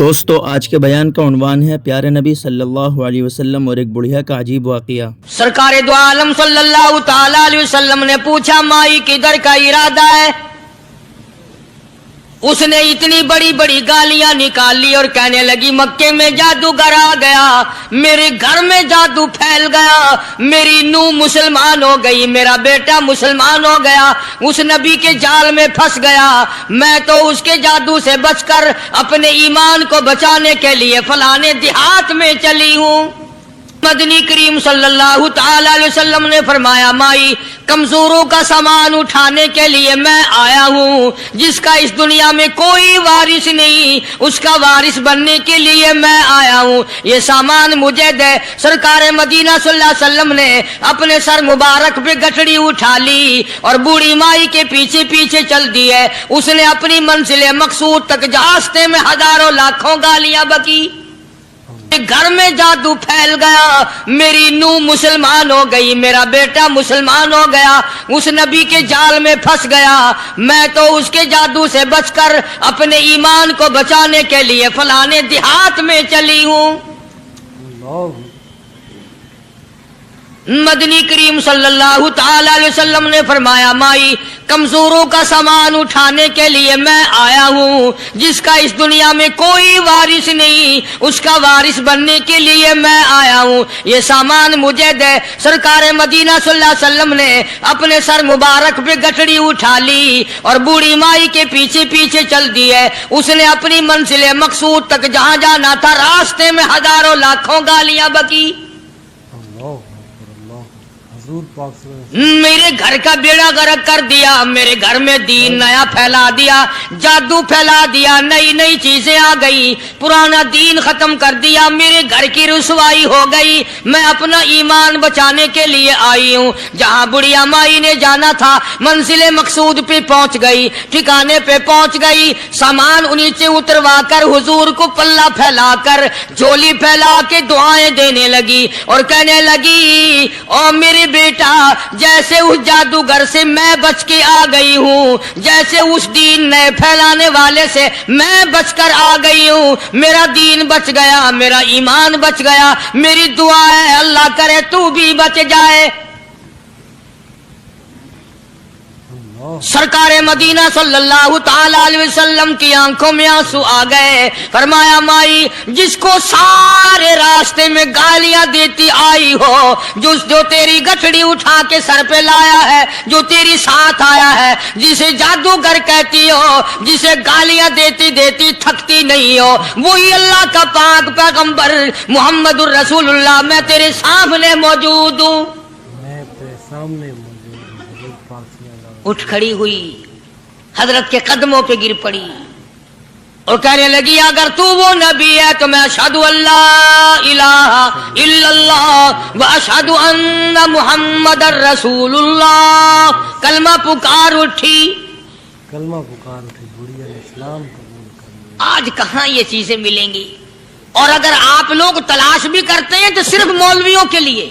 دوستو آج کے بیان کا عنوان ہے پیارے نبی صلی اللہ علیہ وسلم اور ایک بڑھیا کا عجیب واقعہ۔ سرکار دو عالم صلی اللہ تعالی علیہ وسلم نے پوچھا مائی کدھر کا ارادہ ہے؟ اس نے اتنی بڑی بڑی گالیاں نکال لی اور کہنے لگی مکے میں جادوگر آ گیا، میرے گھر میں جادو پھیل گیا، میری نوح مسلمان ہو گئی، میرا بیٹا مسلمان ہو گیا، اس نبی کے جال میں پھنس گیا، میں تو اس کے جادو سے بچ کر اپنے ایمان کو بچانے کے لیے فلانے دیہات میں چلی ہوں۔ مدنی کریم صلی اللہ تعالی علیہ وسلم نے فرمایا مائی کمزوروں کا سامان اٹھانے کے لیے میں آیا ہوں، جس کا اس دنیا میں کوئی وارث نہیں اس کا وارث بننے کے لیے میں آیا ہوں، یہ سامان مجھے دے۔ سرکار مدینہ صلی اللہ علیہ وسلم نے اپنے سر مبارک پہ گٹڑی اٹھا لی اور بوڑھی مائی کے پیچھے پیچھے چل دی ہے۔ اس نے اپنی منزل مقصود تک راستے میں ہزاروں لاکھوں گالیاں بکی، گھر میں جادو پھیل گیا، میری نوح مسلمان ہو گئی، میرا بیٹا مسلمان ہو گیا، اس نبی کے جال میں پھنس گیا، میں تو اس کے جادو سے بچ کر اپنے ایمان کو بچانے کے لیے فلانے دیہات میں چلی ہوں۔ مدنی کریم صلی اللہ تعالی علیہ وسلم نے فرمایا مائی کمزوروں کا سامان اٹھانے کے لیے میں آیا ہوں، جس کا اس دنیا میں کوئی وارث نہیں اس کا وارث بننے کے لیے میں آیا ہوں، یہ سامان مجھے دے۔ سرکار مدینہ صلی اللہ علیہ وسلم نے اپنے سر مبارک پہ گٹڑی اٹھا لی اور بوڑھی مائی کے پیچھے پیچھے چل دی ہے۔ اس نے اپنی منزل مقصود تک جہاں جانا تھا راستے میں ہزاروں لاکھوں گالیاں بکی، میرے گھر کا بیڑا غرق کر دیا، میرے گھر میں دین نیا پھیلا دیا، جادو پھیلا دیا، نئی نئی چیزیں آ گئی، پرانا دین ختم کر دیا، میرے گھر کی رسوائی ہو گئی، میں اپنا ایمان بچانے کے لیے آئی ہوں۔ جہاں بڑھیا مائی نے جانا تھا منزل مقصود پہ پہنچ گئی، ٹھکانے پہ پہنچ گئی، سامان نیچے اتروا کر حضور کو پلہ پھیلا کر جھولی پھیلا کے دعائیں دینے لگی اور کہنے لگی او میرے بیٹا جیسے اس جادوگر سے میں بچ کے آ گئی ہوں، جیسے اس دین نئے پھیلانے والے سے میں بچ کر آ گئی ہوں، میرا دین بچ گیا، میرا ایمان بچ گیا، میری دعا ہے اللہ کرے تو بھی بچ جائے۔ سرکار مدینہ صلی اللہ تعالی علیہ وسلم کی آنکھوں میں آنسو آ گئے، فرمایا مائی جس کو سارے راستے میں گالیاں دیتی آئی ہو، جو تیری گٹھڑی اٹھا کے سر پہ لایا ہے، جو تیری ساتھ آیا ہے، جسے جادوگر کہتی ہو، جسے گالیاں دیتی دیتی تھکتی نہیں ہو، وہی اللہ کا پاک پیغمبر محمد الرسول اللہ، میں تیرے سامنے موجود ہوں۔ میں تیرے سامنے اٹھ کھڑی ہوئی، حضرت کے قدموں پہ گر پڑی اور کہنے لگی اگر تو وہ نبی ہے تو میں اشہد اللہ الہ الا اللہ و اشہد ان محمد الرسول اللہ، کلمہ پکار اٹھی، بڑھیا اسلام قبول کر۔ آج کہاں یہ چیزیں ملیں گی؟ اور اگر آپ لوگ تلاش بھی کرتے ہیں تو صرف مولویوں کے لیے،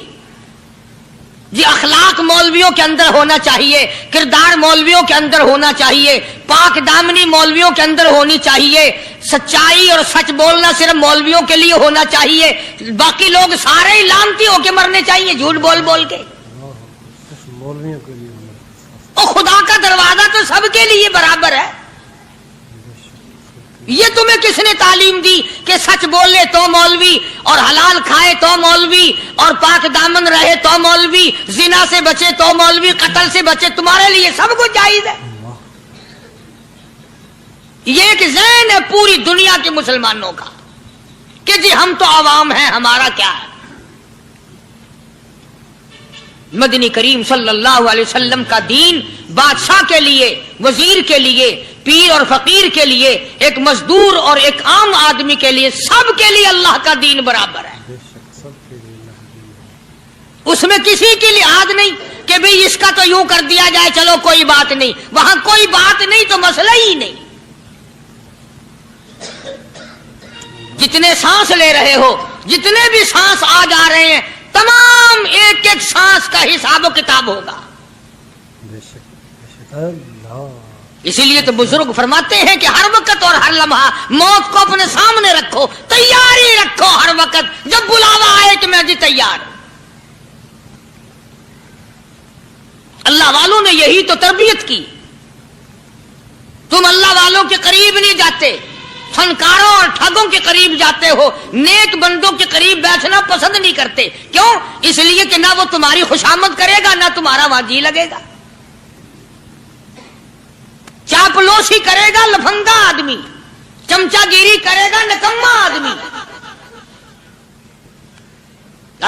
جی اخلاق مولویوں کے اندر ہونا چاہیے، کردار مولویوں کے اندر ہونا چاہیے، پاک دامنی مولویوں کے اندر ہونی چاہیے، سچائی اور سچ بولنا صرف مولویوں کے لیے ہونا چاہیے، باقی لوگ سارے ہی لانتی ہو کے مرنے چاہیے جھوٹ بول بول کے۔ مولویوں کے لیے اور خدا کا دروازہ تو سب کے لیے برابر ہے۔ یہ تمہیں کس نے تعلیم دی کہ سچ بولے تو مولوی، اور حلال کھائے تو مولوی، اور پاک دامن رہے تو مولوی، زنا سے بچے تو مولوی، قتل سے بچے، تمہارے لیے سب کچھ جائز ہے۔ یہ ایک ذہن ہے پوری دنیا کے مسلمانوں کا کہ جی ہم تو عوام ہیں، ہمارا کیا ہے۔ مدنی کریم صلی اللہ علیہ وسلم کا دین بادشاہ کے لیے، وزیر کے لیے، پیر اور فقیر کے لیے، ایک مزدور اور ایک عام آدمی کے لیے، سب کے لیے اللہ کا دین برابر ہے۔ اس میں کسی کی لحاظ نہیں کہ بھئی اس کا تو یوں کر دیا جائے چلو کوئی بات نہیں، وہاں کوئی بات نہیں تو مسئلہ ہی نہیں۔ جتنے سانس لے رہے ہو، جتنے بھی سانس آ جا رہے ہیں، تمام ایک ایک سانس کا حساب و کتاب ہوگا۔ اسی لیے تو بزرگ فرماتے ہیں کہ ہر وقت اور ہر لمحہ موت کو اپنے سامنے رکھ رکھو، تیاری رکھو ہر وقت، جب بلاوا آئے کہ میں جی تیار ہوں۔ اللہ والوں نے یہی تو تربیت کی۔ تم اللہ والوں کے قریب نہیں جاتے، فنکاروں اور ٹھگوں کے قریب جاتے ہو، نیک بندوں کے قریب بیٹھنا پسند نہیں کرتے۔ کیوں؟ اس لیے کہ نہ وہ تمہاری خوشامد کرے گا، نہ تمہارا وہاں جی لگے گا۔ چاپلوسی کرے گا لفنگا آدمی، چمچا گیری کرے گا نکما آدمی۔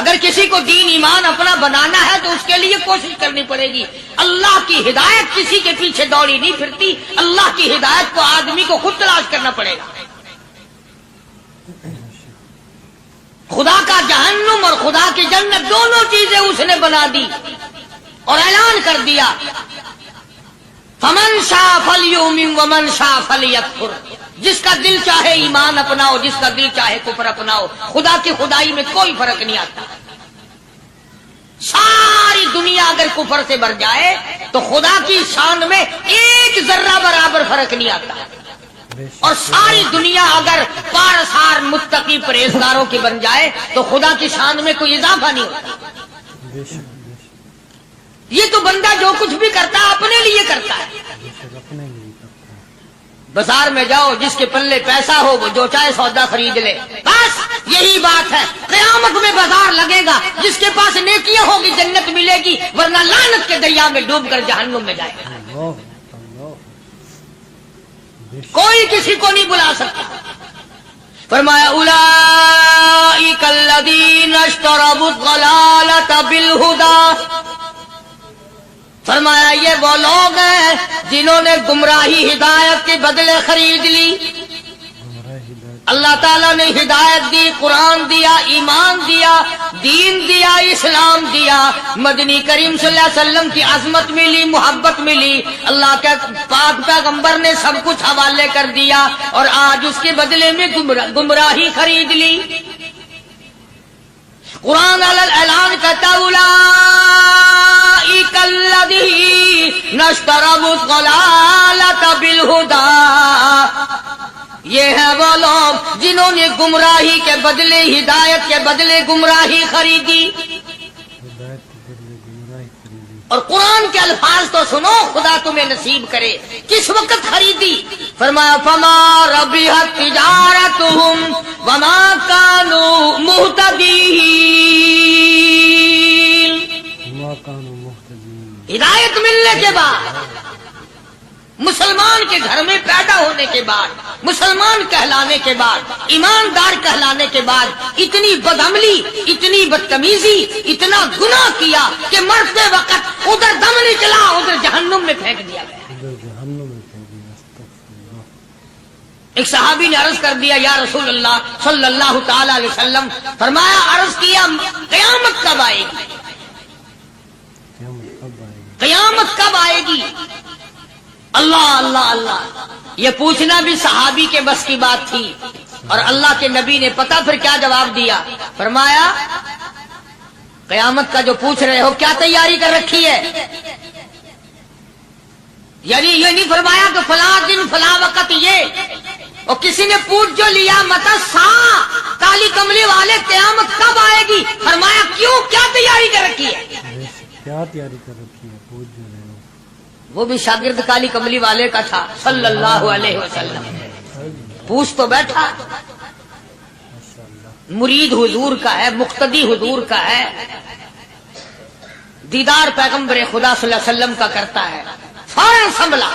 اگر کسی کو دین ایمان اپنا بنانا ہے تو اس کے لیے کوشش کرنی پڑے گی۔ اللہ کی ہدایت کسی کے پیچھے دوڑی نہیں پھرتی، اللہ کی ہدایت کو آدمی کو خود تلاش کرنا پڑے گا۔ خدا کا جہنم اور خدا کی جنت دونوں چیزیں اس نے بنا دی اور اعلان کر دیا، فمن شاء فلیؤمن ومن شاء فلیکفر، جس کا دل چاہے ایمان اپناؤ، جس کا دل چاہے کفر اپناؤ، خدا کی خدائی میں کوئی فرق نہیں آتا۔ ساری دنیا اگر کفر سے بھر جائے تو خدا کی شان میں ایک ذرہ برابر فرق نہیں آتا، اور ساری دنیا اگر پارسار متقی پرہیزگاروں کی بن جائے تو خدا کی شان میں کوئی اضافہ نہیں ہوتا۔ یہ تو بندہ جو کچھ بھی کرتا ہے اپنے لیے کرتا ہے۔ اپنے لیے کرتا ہے۔ بازار میں جاؤ، جس کے پلے پیسہ ہو وہ جو چاہے سودا خرید لے، بس یہی بات ہے۔ قیامت میں بازار لگے گا، جس کے پاس نیکیاں ہوگی جنت ملے گی، ورنہ لعنت کے دریا میں ڈوب کر جہنم میں جائے گا۔ کوئی کسی کو نہیں بلا سکتا۔ فرمایا اولئک الذین اشتروا الضلالۃ بالہدی، فرمایا یہ وہ لوگ ہیں جنہوں نے گمراہی ہدایت کے بدلے خرید لی۔ اللہ تعالیٰ نے ہدایت دی، قرآن دیا، ایمان دیا، دین دیا، اسلام دیا، مدنی کریم صلی اللہ علیہ وسلم کی عظمت ملی، محبت ملی، اللہ کے پاک پیغمبر نے سب کچھ حوالے کر دیا، اور آج اس کے بدلے میں گمراہی خرید لی۔ قرآن اعلان کرتا اولئک الذین اشتروا الضلالۃ بالہدی، یہ ہے وہ لوگ جنہوں نے گمراہی کے بدلے ہدایت کے بدلے گمراہی خریدی۔ اور قرآن کے الفاظ تو سنو، خدا تمہیں نصیب کرے۔ کس وقت خریدی؟ فرمایا فما ربحت تجارتهم وما كانوا مهتدين۔ ہدایت ملنے کے بعد، مسلمان کے گھر میں پیدا ہونے کے بعد، مسلمان کہلانے کے بعد، ایماندار کہلانے کے بعد، اتنی بدعملی، اتنی بدتمیزی، اتنا گناہ کیا کہ مرتے وقت ادھر دم نکلا، ادھر جہنم میں پھینک دیا گیا۔ ایک صحابی نے عرض کر دیا یا رسول اللہ صلی اللہ تعالی علیہ وسلم، فرمایا عرض کیا قیامت کب آئے گی؟ قیامت کب آئے گی؟ اللہ اللہ اللہ، یہ پوچھنا بھی صحابی کے بس کی بات تھی، اور اللہ کے نبی نے پتہ پھر کیا جواب دیا؟ فرمایا قیامت کا جو پوچھ رہے ہو کیا تیاری کر رکھی ہے؟ یعنی یہ نہیں فرمایا کہ فلاں دن فلاں وقت یہ، اور کسی نے پوچھ جو لیا متا سا کالی کملی والے قیامت کب آئے گی؟ فرمایا کیوں، کیا تیاری کر رکھی ہے؟ کیا تیاری کر رکھی ہے؟ پوچھ جو رہے ہو۔ وہ بھی شاگرد کالی کملی والے کا تھا صلی اللہ علیہ وسلم، پوچھ تو بیٹھا، مرید حضور کا ہے، مقتدی حضور کا ہے، دیدار پیغمبر خدا صلی اللہ علیہ وسلم کا کرتا ہے، فوراً سنبھلا۔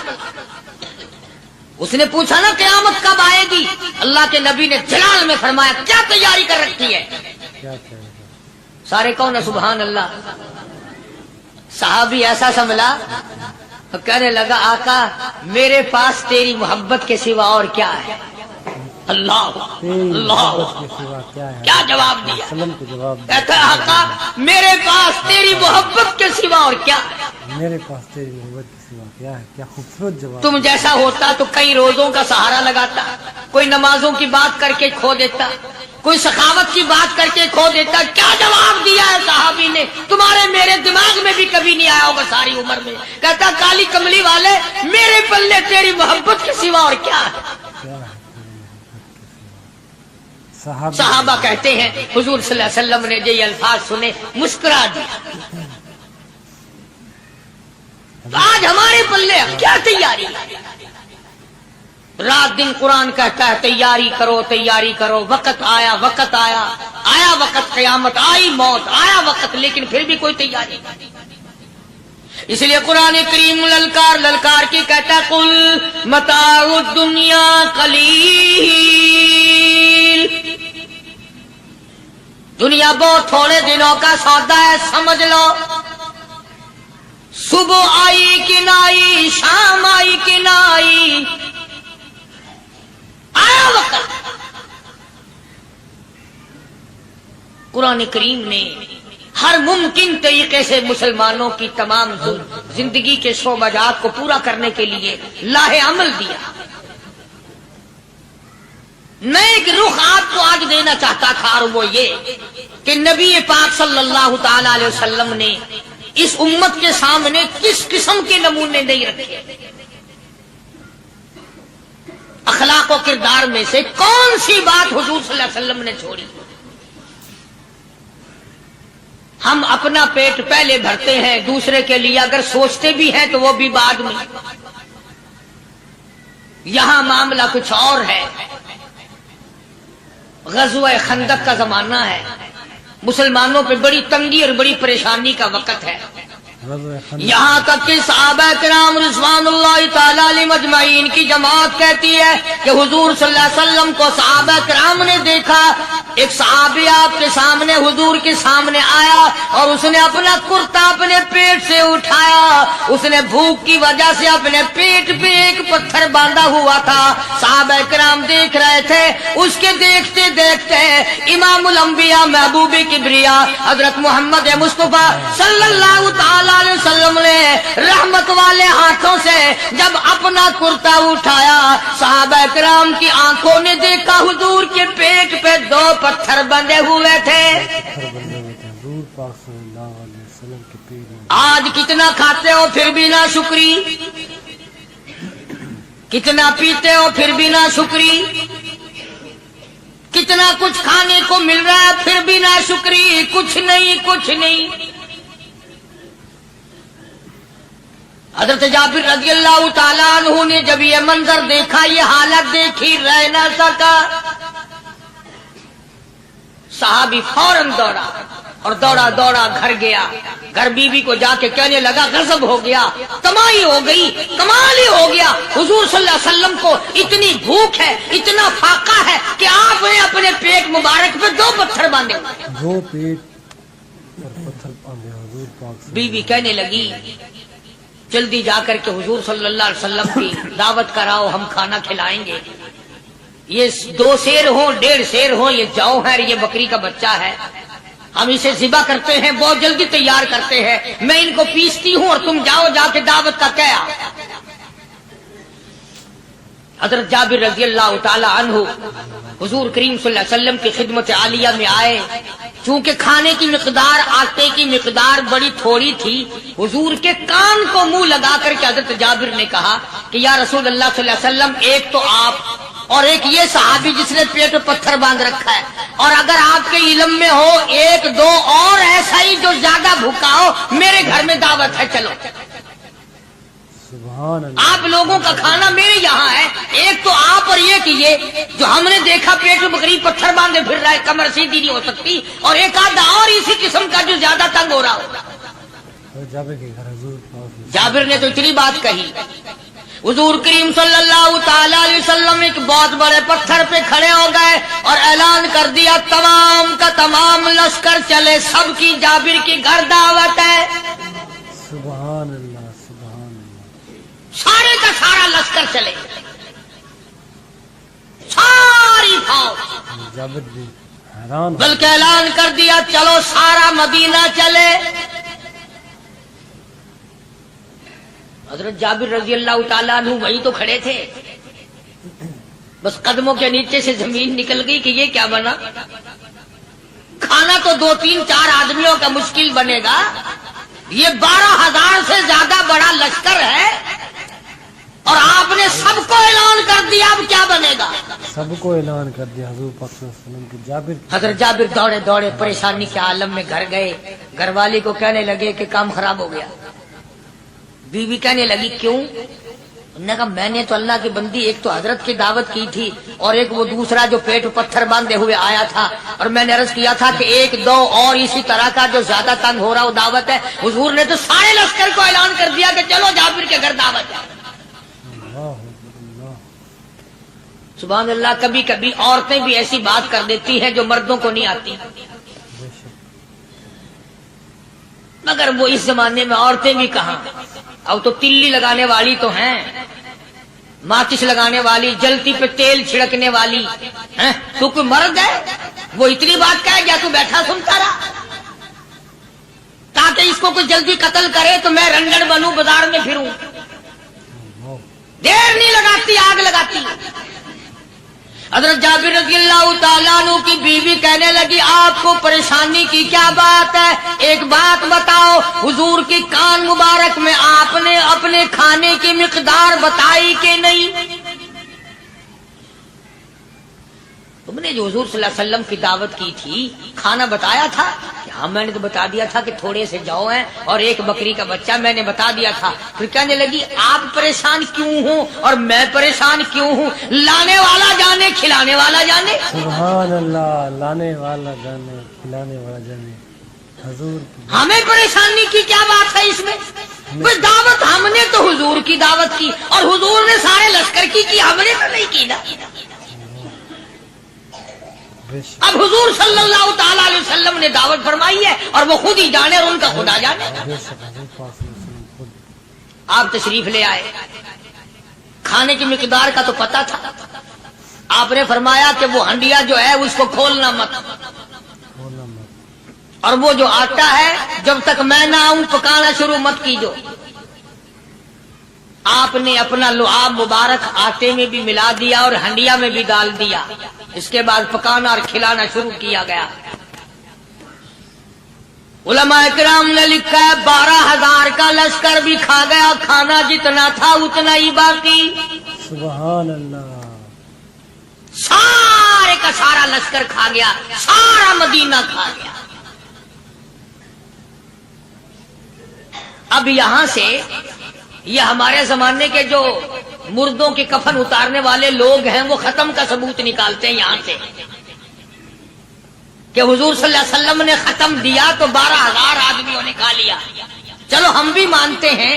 اس نے پوچھا نا قیامت کب آئے گی؟ اللہ کے نبی نے جلال میں فرمایا کیا تیاری کر رکھی ہے؟ سارے کون ہے سبحان اللہ؟ صحابی ایسا سنبھلا، کہنے لگا آقا میرے پاس تیری محبت کے سوا اور کیا ہے؟ اللہ اللہ، کیا جواب دیا؟ کہتا ہے آقا میرے پاس تیری محبت کے سوا اور کیا ہے؟ میرے پاس تیری محبت کے سوا کیا ہے؟ کیا خوبصورت جواب۔ تم جیسا ہوتا تو کئی روزوں کا سہارا لگاتا، کوئی نمازوں کی بات کر کے کھو دیتا، کوئی سخاوت کی بات کر کے کھو دیتا۔ کیا جواب دیا ہے صحابی نے؟ تمہارے میرے دماغ میں بھی کبھی نہیں آیا ہوگا ساری عمر میں۔ کہتا کالی کملی والے میرے پلے تیری محبت کے سوا اور کیا ہے؟ صحابہ کہتے ہیں حضور صلی اللہ علیہ وسلم نے یہ الفاظ سنے مسکرا دیا. آج ہمارے پلے کیا تیاری؟ رات دن قرآن کہتا ہے تیاری کرو تیاری کرو، وقت آیا وقت آیا، آیا وقت قیامت، آئی موت، آیا وقت، لیکن پھر بھی کوئی تیاری نہیں. اس لیے قرآن کریم للکار للکار کی کہتا ہے قل متاع الدنیا قلیل، دنیا بہت تھوڑے دنوں کا سودا ہے، سمجھ لو. صبح آئی کہ نہ آئی، شام آئی کہ نہ آئی، آیا وقت. قرآن کریم نے ہر ممکن طریقے سے مسلمانوں کی تمام زندگی کے شعبہ جات کو پورا کرنے کے لیے لاہ عمل دیا. میں ایک رخ آپ کو آج دینا چاہتا تھا، اور وہ یہ کہ نبی پاک صلی اللہ تعالی علیہ وسلم نے اس امت کے سامنے کس قسم کے نمونے نہیں رکھے. اخلاق و کردار میں سے کون سی بات حضور صلی اللہ علیہ وسلم نے چھوڑی؟ ہم اپنا پیٹ پہلے بھرتے ہیں، دوسرے کے لیے اگر سوچتے بھی ہیں تو وہ بھی بعد میں. یہاں معاملہ کچھ اور ہے. غزوہ خندق کا زمانہ ہے، مسلمانوں پہ بڑی تنگی اور بڑی پریشانی کا وقت ہے. یہاں تک کہ صحابہ کرام رضوان اللہ تعالی علیہم اجمعین کی جماعت کہتی ہے کہ حضور صلی اللہ علیہ وسلم کو صحابہ کرام نے دیکھا. ایک صحابی آپ کے سامنے حضور کے سامنے آیا اور اس نے اپنا کرتا اپنے پیٹ سے اٹھایا. اس نے بھوک کی وجہ سے اپنے پیٹ پہ ایک پتھر باندھا ہوا تھا. صحابہ کرام دیکھ رہے تھے. اس کے دیکھتے دیکھتے امام الانبیاء محبوب کبریا حضرت محمد مصطفیٰ صلی اللہ تعالی علیہ وسلم نے رحمت والے ہاتھوں سے جب اپنا کرتا اٹھایا، صحابہ کرام کی آنکھوں نے دیکھا حضور کے پیٹ پہ 2 پتھر بندھے ہوئے تھے. آج کتنا کھاتے ہو پھر بھی نہ شکری، کتنا پیتے ہو پھر بھی نہ شکری، کتنا کچھ کھانے کو مل رہا ہے پھر بھی نہ شکری. کچھ نہیں کچھ نہیں. حضرت جابر رضی اللہ تعالیٰ عنہ نے جب یہ منظر دیکھا، یہ حالت دیکھی، رہ نہ سکا. صحابی فوراً دوڑا اور دوڑا دوڑا گھر گیا. گھر بیوی کو جا کے کہنے لگا غضب ہو گیا، کمائی ہو گئی، کمال ہی ہو گیا. حضور صلی اللہ علیہ وسلم کو اتنی بھوک ہے، اتنا فاقہ ہے کہ آپ نے اپنے پیٹ مبارک پہ 2 پتھر باندھے. 2 پیٹ پر پتھر باندھے حضور پاک. بیوی کہنے لگی جلدی جا کر کے حضور صلی اللہ علیہ وسلم کی دعوت کراؤ، ہم کھانا کھلائیں گے. یہ 2 شیر ہوں 1.5 شیر ہوں، یہ جو ہے یہ بکری کا بچہ ہے، ہم اسے ذبح کرتے ہیں، بہت جلدی تیار کرتے ہیں، میں ان کو پیستی ہوں اور تم جاؤ جا کے دعوت کا کیا. حضرت جابر رضی اللہ تعالی عنہ حضور کریم صلی اللہ علیہ وسلم کی خدمت عالیہ میں آئے. چونکہ کھانے کی مقدار، آٹے کی مقدار بڑی تھوڑی تھی، حضور کے کان کو منہ لگا کر کے حضرت جابر نے کہا کہ یا رسول اللہ صلی اللہ علیہ وسلم، ایک تو آپ اور ایک یہ صحابی جس نے پیٹ پہ پتھر باندھ رکھا ہے، اور اگر آپ کے علم میں ہو 1-2 اور ایسا ہی جو زیادہ بھوکا ہو، میرے گھر میں دعوت ہے، چلو. آپ لوگوں کا کھانا میرے یہاں ہے. ایک تو آپ اور ایک یہ جو ہم نے دیکھا پیٹ میں بکری پتھر باندھے پھر رہا ہے، کمر سیدھی نہیں ہو سکتی، اور ایک آدھا اور اسی قسم کا جو زیادہ تنگ ہو رہا ہو. جابر نے تو اتنی بات کہی. حضور کریم صلی اللہ تعالی علیہ وسلم ایک بہت بڑے پتھر پہ کھڑے ہو گئے اور اعلان کر دیا تمام کا تمام لشکر چلے، سب کی جابر کی گھر دعوت ہے. سبحان اللہ سبحان اللہ. سارے کا سارا لشکر چلے، ساری فوج. جابر بھی حیران، بلکہ اعلان کر دیا چلو سارا مدینہ چلے. حضرت جابر رضی اللہ تعالیٰ عنہ وہی تو کھڑے تھے، بس قدموں کے نیچے سے زمین نکل گئی کہ یہ کیا بنا. کھانا تو 2-3-4 آدمیوں کا مشکل بنے گا، یہ 12,000 سے زیادہ بڑا لشکر ہے اور آپ نے سب کو اعلان کر دیا، اب کیا بنے گا؟ سب کو اعلان کر دیا حضور پاک صلی اللہ علیہ وسلم کی جابر کی حضرت جابر دوڑے دوڑے پریشانی کے عالم میں گھر گئے، گھر والی کو کہنے لگے کہ کام خراب ہو گیا۔ بیوی کہنے لگی کیوں؟ انہوں نے کہا میں نے تو اللہ کی بندی ایک تو حضرت کی دعوت کی تھی اور ایک وہ دوسرا جو پیٹ پتھر باندھے ہوئے آیا تھا، اور میں نے عرض کیا تھا کہ ایک دو اور اسی طرح کا جو زیادہ تنگ ہو رہا وہ دعوت ہے۔ حضور نے تو سارے لشکر کو اعلان کر دیا کہ چلو جابر کے گھر دعوت ہے۔ اللہ اللہ سبحان اللہ، کبھی کبھی عورتیں بھی ایسی بات کر دیتی ہیں جو مردوں کو نہیں آتی، بے شک مگر وہ اس زمانے میں عورتیں بھی کہاں، اب تو تلی لگانے والی تو ہیں، ماچس لگانے والی، جلتی پہ تیل چھڑکنے والی ہیں۔ تو کوئی مرد ہے وہ اتنی بات کہے گیا تو بیٹھا سنتا رہا تاکہ اس کو کوئی جلدی قتل کرے تو میں رنگڑ بنوں، بازار میں پھروں، دیر نہیں لگاتی آگ لگاتی۔ حضرت جابر رضی اللہ تعالیٰ عنہ کی بیوی کہنے لگی آپ کو پریشانی کی کیا بات ہے؟ ایک بات بتاؤ، حضور کی کان مبارک میں آپ نے اپنے کھانے کی مقدار بتائی کہ نہیں؟ تم نے جو حضور صلی اللہ علیہ وسلم کی دعوت کی تھی کھانا بتایا تھا؟ کہ ہاں میں نے تو بتا دیا تھا کہ تھوڑے سے جو ہیں اور ایک بکری کا بچہ، میں نے بتا دیا تھا۔ پھر کہنے لگی آپ پریشان کیوں ہوں اور میں پریشان کیوں ہوں؟ لانے والا جانے کھلانے والا جانے۔ سبحان اللہ، لانے والا جانے کھلانے والا جانے حضور کی ہمیں پریشانی کی کیا بات ہے اس میں؟ بس دعوت ہم نے تو حضور کی دعوت کی اور حضور نے سارے لشکر کی ہم نے تو نہیں کی نا۔ بے شک اب حضور صلی اللہ تعالی علیہ وسلم نے دعوت فرمائی ہے اور وہ خود ہی جانے اور ان کا خدا جانے۔ بے شک حضور پاک صلی اللہ علیہ وسلم خود آپ تشریف لے آئے، کھانے کی مقدار کا تو پتا تھا، آپ نے فرمایا کہ وہ ہنڈیا جو ہے اس کو کھولنا مت، بولا مت اور وہ جو آٹا ہے جب تک میں نہ آؤں پکانا شروع مت کیجو۔ آپ نے اپنا لعاب مبارک آٹے میں بھی ملا دیا اور ہنڈیا میں بھی ڈال دیا، اس کے بعد پکانا اور کھلانا شروع کیا گیا۔ علماء کرام نے لکھا ہے 12,000 کا لشکر بھی کھا گیا، کھانا جتنا تھا اتنا ہی باقی، سبحان اللہ سارے کا سارا لشکر کھا گیا، سارا مدینہ کھا گیا۔ اب یہاں سے یہ ہمارے زمانے کے جو مردوں کے کفن اتارنے والے لوگ ہیں وہ ختم کا ثبوت نکالتے ہیں یہاں سے کہ حضور صلی اللہ علیہ وسلم نے ختم دیا تو 12,000 آدمیوں نے کھا لیا۔ چلو ہم بھی مانتے ہیں،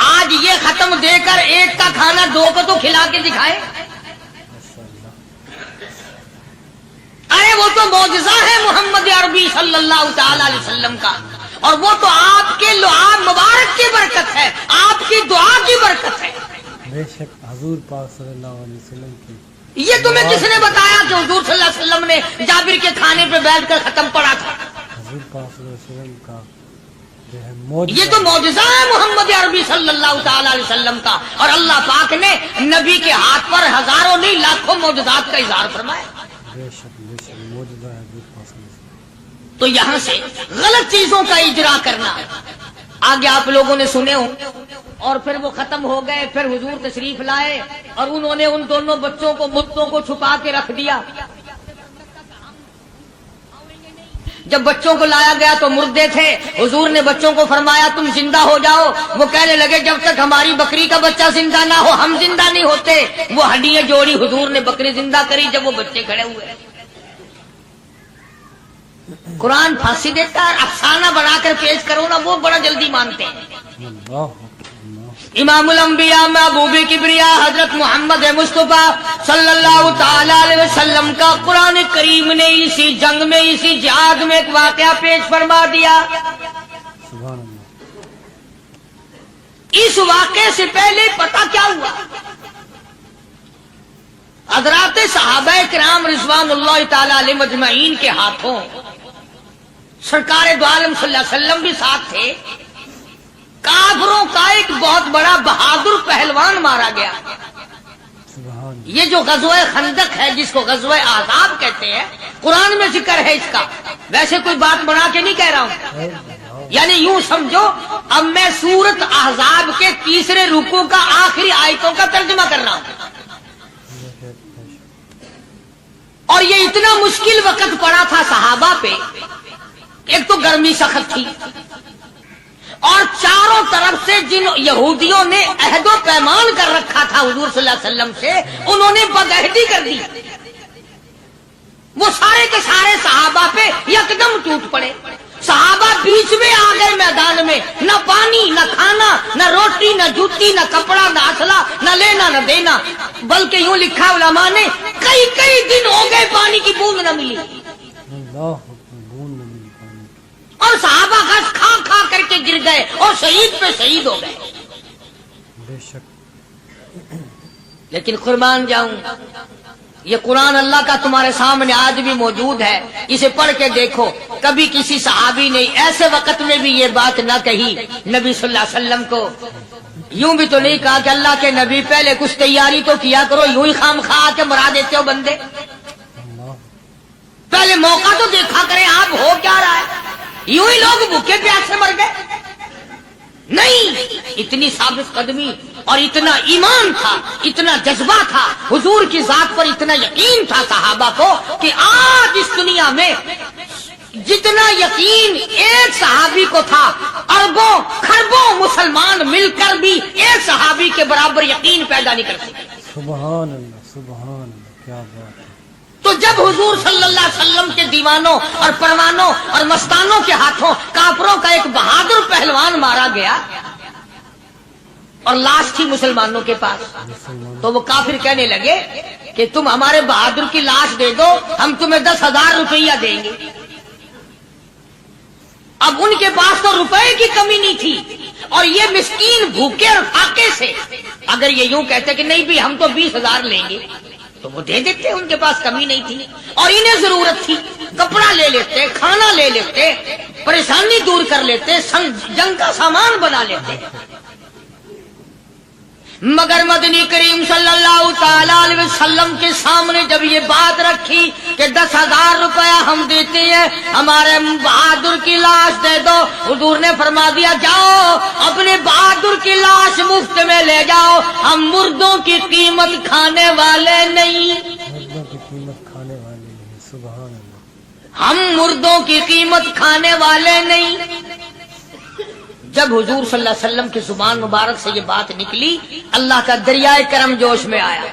آج یہ ختم دے کر ایک کا کھانا 2 کو تو کھلا کے دکھائے۔ ماشاء اللہ ارے وہ تو معجزہ ہے محمد عربی صلی اللہ تعالی علیہ وسلم کا، اور وہ تو آپ کے لعاب مبارک کی برکت ہے، آپ کی دعا کی برکت ہے۔ بے شک حضور پاک صلی اللہ علیہ وسلم کی یہ تمہیں کس نے بتایا کہ حضور صلی اللہ علیہ وسلم نے جابر کے کھانے پہ بیٹھ کر ختم پڑا تھا؟ حضور پاک صلی اللہ علیہ وسلم کا جو ہے یہ تو معجزہ ہے محمد عربی صلی اللہ تعالی علیہ وسلم کا، اور اللہ پاک نے نبی کے ہاتھ پر ہزاروں نہیں لاکھوں معجزات کا اظہار فرمایا۔ بے شک موجودہ ہے حضور پاک صلی اللہ علیہ وسلم۔ تو یہاں سے غلط چیزوں کا اجرا کرنا آگے آپ لوگوں نے سنے ہوں، اور پھر وہ ختم ہو گئے، پھر حضور تشریف لائے اور انہوں نے ان دونوں بچوں کو مردوں کو چھپا کے رکھ دیا۔ جب بچوں کو لایا گیا تو مردے تھے، حضور نے بچوں کو فرمایا تم زندہ ہو جاؤ، وہ کہنے لگے جب تک ہماری بکری کا بچہ زندہ نہ ہو ہم زندہ نہیں ہوتے۔ وہ ہڈیاں جوڑی، حضور نے بکری زندہ کری جب وہ بچے کھڑے ہوئے۔ قرآن پھانسی دیتا ہے، افسانہ بنا کر پیش کرو نا، وہ بڑا جلدی مانتے ہیں۔ اللہ امام الانبیاء محبوب کبریا حضرت محمد مصطفیٰ صلی اللہ تعالی علیہ وسلم کا قرآن کریم نے اسی جنگ میں، اسی جہاد میں ایک واقعہ پیش فرما دیا۔ سبحان اللہ اس واقعے سے پہلے پتہ کیا ہوا؟ حضرات صحابہ کرام رضوان اللہ تعالی علیہ مجمعین کے ہاتھوں سرکار دو عالم صلی اللہ علیہ وسلم بھی ساتھ تھے، کافروں کا ایک بہت بڑا بہادر پہلوان مارا گیا۔ سبحان اللہ یہ جو غزوہ خندق ہے جس کو غزوہ احزاب کہتے ہیں، قرآن میں ذکر ہے اس کا، ویسے کوئی بات بنا کے نہیں کہہ رہا ہوں۔ یعنی یوں سمجھو اب میں سورت احزاب کے تیسرے رکوع کا آخری آیتوں کا ترجمہ کر رہا ہوں، اور یہ اتنا مشکل وقت پڑا تھا صحابہ پہ، ایک تو گرمی سخت تھی، اور چاروں طرف سے جن یہودیوں نے عہد و پیمان کر رکھا تھا حضور صلی اللہ علیہ وسلم سے، انہوں نے بدعہدی کر دی، وہ سارے کے سارے صحابہ پہ یکدم ٹوٹ پڑے۔ صحابہ بیچ میں آ گئے میدان میں، نہ پانی، نہ کھانا، نہ روٹی، نہ جوتی، نہ کپڑا، نہ اسلحہ، نہ لینا نہ دینا، بلکہ یوں لکھا علماء نے کئی دن ہو گئے پانی کی بوند نہ ملی، اور صحابہ گھاس کھا کھا کر کے گر گئے اور شہید پہ شہید ہو گئے۔ بے شک لیکن قربان جاؤں، یہ قرآن اللہ کا تمہارے سامنے آج بھی موجود ہے، اسے پڑھ کے دیکھو۔ کبھی کسی صحابی نے ایسے وقت میں بھی یہ بات نہ کہی نبی صلی اللہ علیہ وسلم کو، یوں بھی تو نہیں کہا کہ اللہ کے نبی پہلے کچھ تیاری تو کیا کرو، یوں ہی خام خواہ کے مرا دیتے ہو بندے، پہلے موقع تو دیکھا کریں آپ ہو کیا رہا ہے، یوں ہی لوگ بھوکے پیاسے مر گئے۔ نہیں، اتنی ثابت قدمی اور اتنا ایمان تھا، اتنا جذبہ تھا، حضور کی ذات پر اتنا یقین تھا صحابہ کو کہ آج اس دنیا میں جتنا یقین ایک صحابی کو تھا، اربوں خربوں مسلمان مل کر بھی ایک صحابی کے برابر یقین پیدا نہیں کر سکتے۔ سبحان اللہ، سبحان اللہ، کیا بات ہے۔ تو جب حضور صلی اللہ علیہ وسلم کے دیوانوں اور پروانوں اور مستانوں کے ہاتھوں کافروں کا ایک بہادر پہلوان مارا گیا اور لاش تھی مسلمانوں کے پاس، تو وہ کافر کہنے لگے کہ تم ہمارے بہادر کی لاش دے دو، ہم تمہیں 10,000 روپیہ دیں گے۔ اب ان کے پاس تو روپے کی کمی نہیں تھی، اور یہ مسکین بھوکے اور فاقے سے اگر یہ یوں کہتے کہ نہیں بھی ہم تو 20,000 لیں گے تو وہ دے دیتے، ان کے پاس کمی نہیں تھی، اور انہیں ضرورت تھی، کپڑا لے لیتے، کھانا لے لیتے، پریشانی دور کر لیتے، جنگ کا سامان بنا لیتے۔ مگر مدنی کریم صلی اللہ تعالی علیہ وسلم کے سامنے جب یہ بات رکھی کہ 10,000 روپیہ ہم دیتے ہیں، ہمارے بہادر کی لاش دے دو، حضور نے فرما دیا جاؤ اپنے بہادر کی لاش مفت میں لے جاؤ، ہم مردوں کی قیمت کھانے والے نہیں، مردوں کی قیمت کھانے والے نہیں، سبحان اللہ۔ ہم مردوں کی قیمت کھانے والے نہیں۔ جب حضور صلی اللہ علیہ وسلم کی زبان مبارک سے یہ بات نکلی، اللہ کا دریائے کرم جوش میں آیا،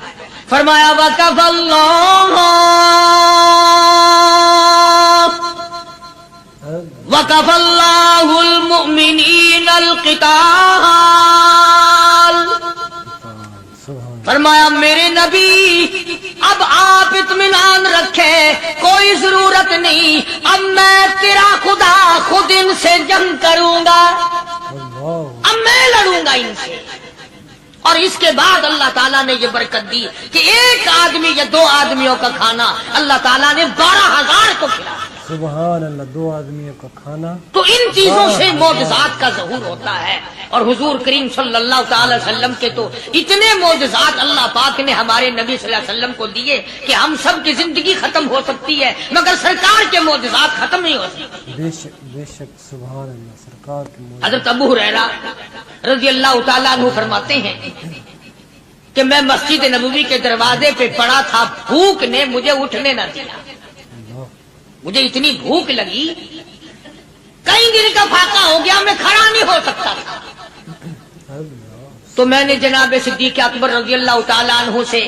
فرمایا وَكَفَى اللَّهُ الْمُؤْمِنِينَ الْقِتَالَ، فرمایا میرے نبی اب آپ اطمینان رکھیں، کوئی ضرورت نہیں، اب میں تیرا خدا خود ان سے جنگ کروں گا، اب میں لڑوں گا ان سے۔ اور اس کے بعد اللہ تعالیٰ نے یہ برکت دی کہ ایک آدمی یا 2 آدمیوں کا کھانا اللہ تعالیٰ نے 12,000 کو کھلایا۔ سبحان اللہ، 2 آدمیوں کا کھانا۔ تو ان چیزوں سے معجزات کا ظہور ہوتا ہے، اور حضور کریم صلی اللہ تعالی وسلم کے تو اتنے معجزات اللہ پاک نے ہمارے نبی صلی اللہ علیہ وسلم کو دیے کہ ہم سب کی زندگی ختم ہو سکتی ہے مگر سرکار کے معجزات ختم نہیں ہو سکتے۔ بے شک بے شک، سبحان اللہ، سرکار کی موجود۔ حضرت ابو ہریرہ رضی اللہ تعالیٰ عنہ فرماتے ہیں کہ میں مسجد نبوی کے دروازے پہ پڑا تھا، بھوک نے مجھے اٹھنے نہ دیا، مجھے اتنی بھوک لگی، کئی دن کا فاقہ ہو گیا، میں کھڑا نہیں ہو سکتا تھا۔ تو میں نے جناب صدیق اکبر رضی اللہ تعالیٰ عنہ سے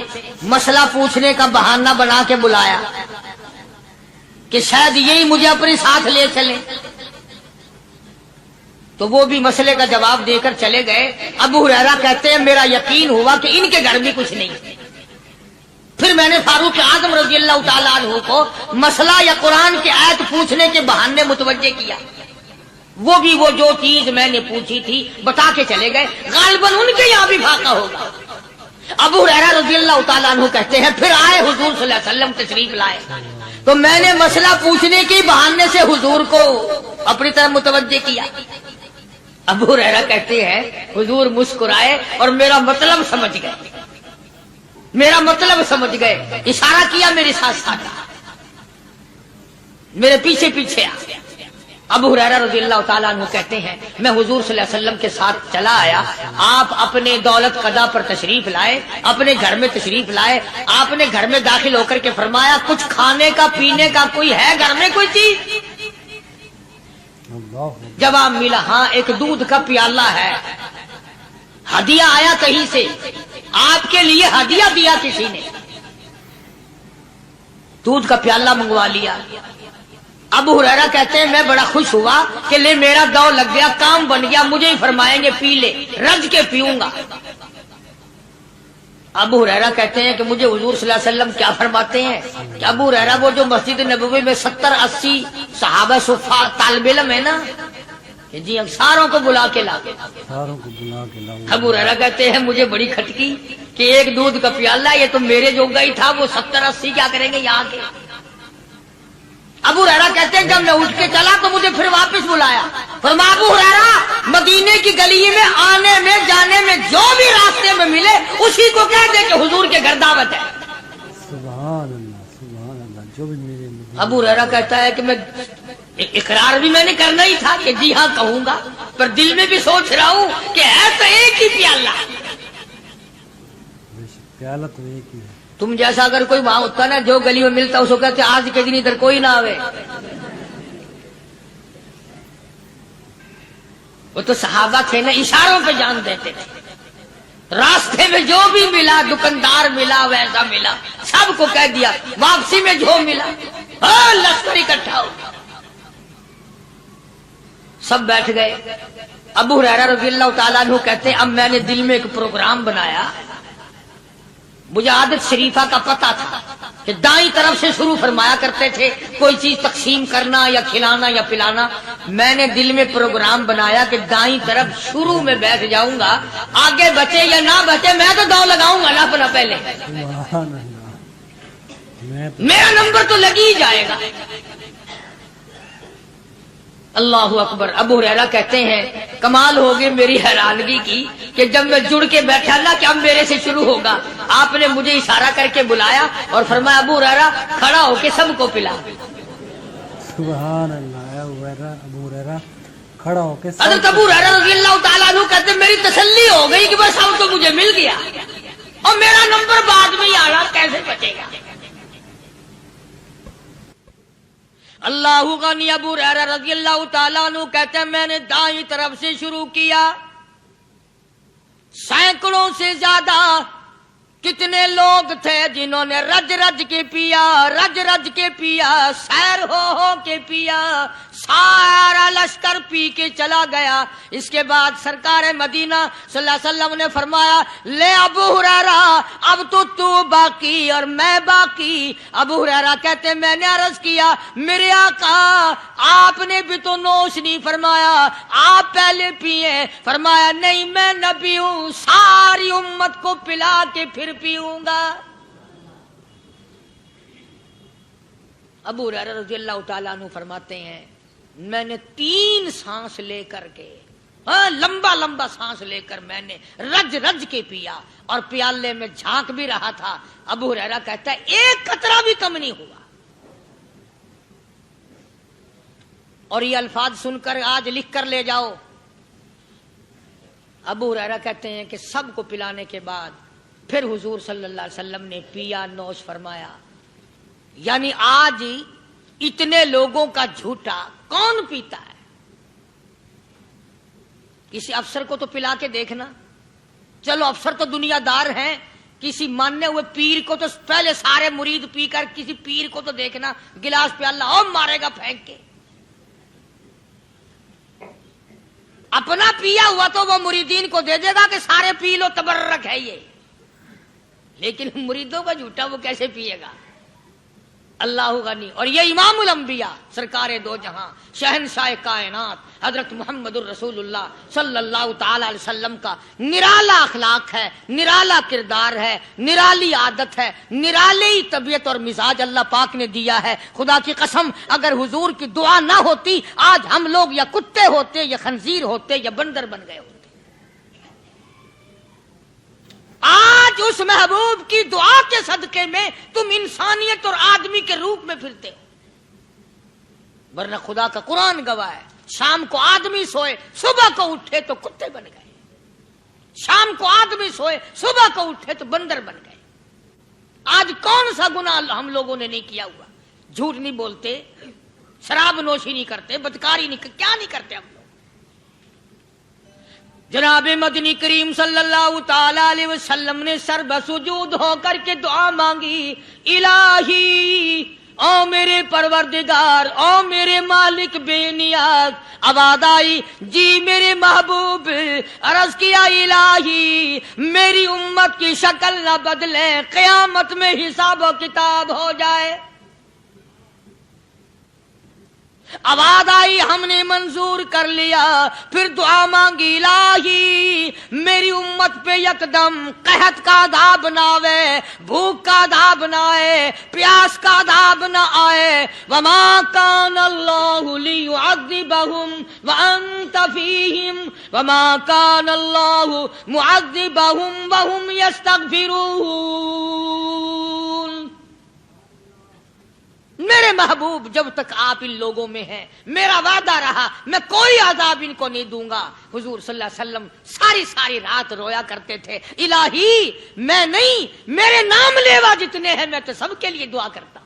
مسئلہ پوچھنے کا بہانہ بنا کے بلایا کہ شاید یہی مجھے اپنے ساتھ لے چلے، تو وہ بھی مسئلے کا جواب دے کر چلے گئے۔ ابو ہریرہ کہتے ہیں میرا یقین ہوا کہ ان کے گھر بھی کچھ نہیں۔ پھر میں نے فاروق اعظم رضی اللہ تعالیٰ عنہ کو مسئلہ یا قرآن کی آیت پوچھنے کے بہانے متوجہ کیا، وہ بھی وہ جو چیز میں نے پوچھی تھی بتا کے چلے گئے، غالباً ان کے یہاں بھی فاقہ ہوگا۔ ابو ہریرہ رضی اللہ تعالیٰ عنہ کہتے ہیں پھر آئے حضور صلی اللہ علیہ وسلم تشریف لائے، تو میں نے مسئلہ پوچھنے کے بہانے سے حضور کو اپنی طرف متوجہ کیا۔ ابو ہریرہ کہتے ہیں حضور مسکرائے اور میرا مطلب سمجھ گئے، میرا مطلب سمجھ گئے، اشارہ کیا میرے ساتھ ساتھ، میرے پیچھے پیچھے آ، ابو ہریرہ رضی اللہ تعالیٰ عنہ کہتے ہیں میں حضور صلی اللہ علیہ وسلم کے ساتھ چلا آیا، آپ اپنے دولت قضا پر تشریف لائے، اپنے گھر میں تشریف لائے، آپ نے گھر میں داخل ہو کر کے فرمایا کچھ کھانے کا پینے کا کوئی ہے گھر میں کوئی چیز؟ جواب ملا ہاں ایک دودھ کا پیالہ ہے، ہدیہ آیا کہیں سے، آپ کے لیے ہدیہ دیا کسی نے، دودھ کا پیالہ منگوا لیا۔ ابو ہریرہ کہتے ہیں میں بڑا خوش ہوا کہ لے میرا دو لگ گیا، کام بن گیا، مجھے ہی فرمائیں گے پی لے، رج کے پیوں گا۔ ابو ہریرہ کہتے ہیں کہ مجھے حضور صلی اللہ علیہ وسلم کیا فرماتے ہیں کہ ابو ہریرہ وہ جو مسجد نبوی میں 70-80 صحابہ صفا طالب علم ہے نا، کہ جی ہم ساروں کو بلا کے لا، ابو ہریرہ کہتے ہیں مجھے بڑی کھٹکی کہ ایک دودھ کا پیالہ یہ تو میرے جوگا ہی تھا، وہ 70-80 کیا کریں گے یہاں کے۔ ابو ہریرہ کہتے ہیں جب میں اٹھ کے چلا تو مجھے پھر واپس بلایا، فرمایا ابو ہریرہ مدینے کی گلی میں آنے میں جانے میں جو بھی راستے میں ملے اسی کو کہہ دے کہ حضور کے گھر دعوت ہے۔ سبحان اللہ سبحان اللہ، جو بھی میرے ابو ہریرہ کہتا ہے کہ میں اقرار بھی میں نے کرنا ہی تھا کہ جی ہاں کہوں گا، پر دل میں بھی سوچ رہا ہوں کہ ہے تو ایک ہی پیالہ، پیالہ تو ایک ہی ہے۔ تم جیسا اگر کوئی وہاں ہوتا نا جو گلی میں ملتا اس کو کہتے آج کے دن ادھر کوئی نہ آوے۔ وہ تو صحابہ تھے نا، اشاروں پہ جان دیتے تھے، راستے میں جو بھی ملا، دکاندار ملا ویسا ملا، سب کو کہہ دیا، واپسی میں جو ملا لشکر اکٹھا ہو، سب بیٹھ گئے۔ ابو ہریرہ رضی اللہ تعالیٰ عنہ کہتے ہیں اب میں نے دل میں ایک پروگرام بنایا، مجھے عادت شریفہ کا پتہ تھا کہ دائیں طرف سے شروع فرمایا کرتے تھے کوئی چیز تقسیم کرنا یا کھلانا یا پلانا، میں نے دل میں پروگرام بنایا کہ دائیں طرف شروع میں بیٹھ جاؤں گا، آگے بچے یا نہ بچے میں تو دو لگاؤں گا نا اپنا پہلے، سبحان اللہ، میرا نمبر تو لگ ہی جائے گا۔ اللہ اکبر۔ ابو ہریرہ کہتے ہیں کمال ہوگی میری حیرانگی کی کہ جب میں جڑ کے بیٹھا نا کہ اب میرے سے شروع ہوگا، آپ نے مجھے اشارہ کر کے بلایا اور فرمایا ابو ہریرہ کھڑا ہو کے سب کو پلا۔ سبحان اللہ، ابو ہریرہ کھڑا ہو کے حضرت ابو ہریرہ رضی اللہ تعالیٰ عنہ کہتے ہیں میری تسلی ہو گئی کہ بس اب تو مجھے مل گیا اور میرا نمبر بعد میں ہی آنا، کیسے بچے گا۔ اللہ غنی۔ ابو ہریرہ رضی اللہ تعالیٰ عنہ کہتے ہیں میں نے دائیں طرف سے شروع کیا، سینکڑوں سے زیادہ کتنے لوگ تھے جنہوں نے رج رج کے پیا، رج رج کے پیا، سیر ہو کے پیا، سارا لشکر پی کے چلا گیا۔ اس کے بعد سرکار مدینہ صلی اللہ علیہ وسلم نے فرمایا لے ابو ہریرہ اب تو باقی اور میں باقی۔ ابو ہریرہ کہتے ہیں میں نے عرض کیا میرے آقا آپ نے بھی تو نوش نہیں فرمایا، آپ پہلے پیے۔ فرمایا نہیں میں نبی ہوں، ساری امت کو پلا کے پھر پیوں گا۔ ابو ہریرہ رضی اللہ تعالیٰ عنہ فرماتے ہیں میں نے 3 سانس لے کر کے، لمبا لمبا سانس لے کر میں نے رج رج کے پیا اور پیالے میں جھانک بھی رہا تھا۔ ابو ہریرہ کہتا ہے ایک قطرہ بھی کم نہیں ہوا۔ اور یہ الفاظ سن کر آج لکھ کر لے جاؤ۔ ابو ہریرہ کہتے ہیں کہ سب کو پلانے کے بعد پھر حضور صلی اللہ علیہ وسلم نے پیا، نوش فرمایا۔ یعنی آج اتنے لوگوں کا جھوٹا کون پیتا ہے؟ کسی افسر کو تو پلا کے دیکھنا، چلو افسر تو دنیا دار ہیں، کسی ماننے ہوئے پیر کو تو پہلے سارے مرید پی کر کسی پیر کو تو دیکھنا گلاس پیالہ اور مارے گا پھینک کے۔ اپنا پیا ہوا تو وہ مریدین کو دے دے گا کہ سارے پی لو، تبرک ہے یہ، لیکن مریدوں کا جھوٹا وہ کیسے پیے گا؟ اللہ غنی۔ اور یہ امام الانبیاء سرکار دو جہاں شہنشاہ کائنات حضرت محمد الرسول اللہ صلی اللہ تعالی علیہ وسلم کا نرالا اخلاق ہے، نرالا کردار ہے، نرالی عادت ہے، نرالی طبیعت اور مزاج اللہ پاک نے دیا ہے۔ خدا کی قسم اگر حضور کی دعا نہ ہوتی آج ہم لوگ یا کتے ہوتے یا خنزیر ہوتے یا بندر بن گئے ہوتے۔ آج اس محبوب کی دعا کے صدقے میں تم انسانیت اور آدمی کے روپ میں پھرتے ہو۔ ورنہ خدا کا قرآن گواہ ہے، شام کو آدمی سوئے صبح کو اٹھے تو کتے بن گئے، شام کو آدمی سوئے صبح کو اٹھے تو بندر بن گئے۔ آج کون سا گناہ ہم لوگوں نے نہیں کیا ہوا؟ جھوٹ نہیں بولتے، شراب نوشی نہیں کرتے، بدکاری نہیں، کیا نہیں کرتے ہم لوگ؟ جناب مدنی کریم صلی اللہ تعالی علیہ وسلم نے سر بسجود ہو کر کے دعا مانگی، الہی او میرے پروردگار، او میرے مالک بے نیاز۔ آواز آئی جی میرے محبوب، عرض کیا الہی میری امت کی شکل نہ بدلے، قیامت میں حساب و کتاب ہو جائے۔ آواز آئی ہم نے منظور کر لیا، پھر دعا مانگی الہی میری امت پہ یکدم قحط کا عذاب نہ آئے، بھوک کا عذاب نہ آئے، پیاس کا عذاب نہ آئے۔ وما کان اللہ لیعذبہم وانت فیہم وما کان اللہ معذبہم وہم یستغفرون۔ میرے محبوب جب تک آپ ان لوگوں میں ہیں، میرا وعدہ رہا میں کوئی عذاب ان کو نہیں دوں گا۔ حضور صلی اللہ علیہ وسلم ساری رات رویا کرتے تھے، الہی میں نہیں، میرے نام لیوا جتنے ہیں میں تو سب کے لیے دعا کرتا ہوں۔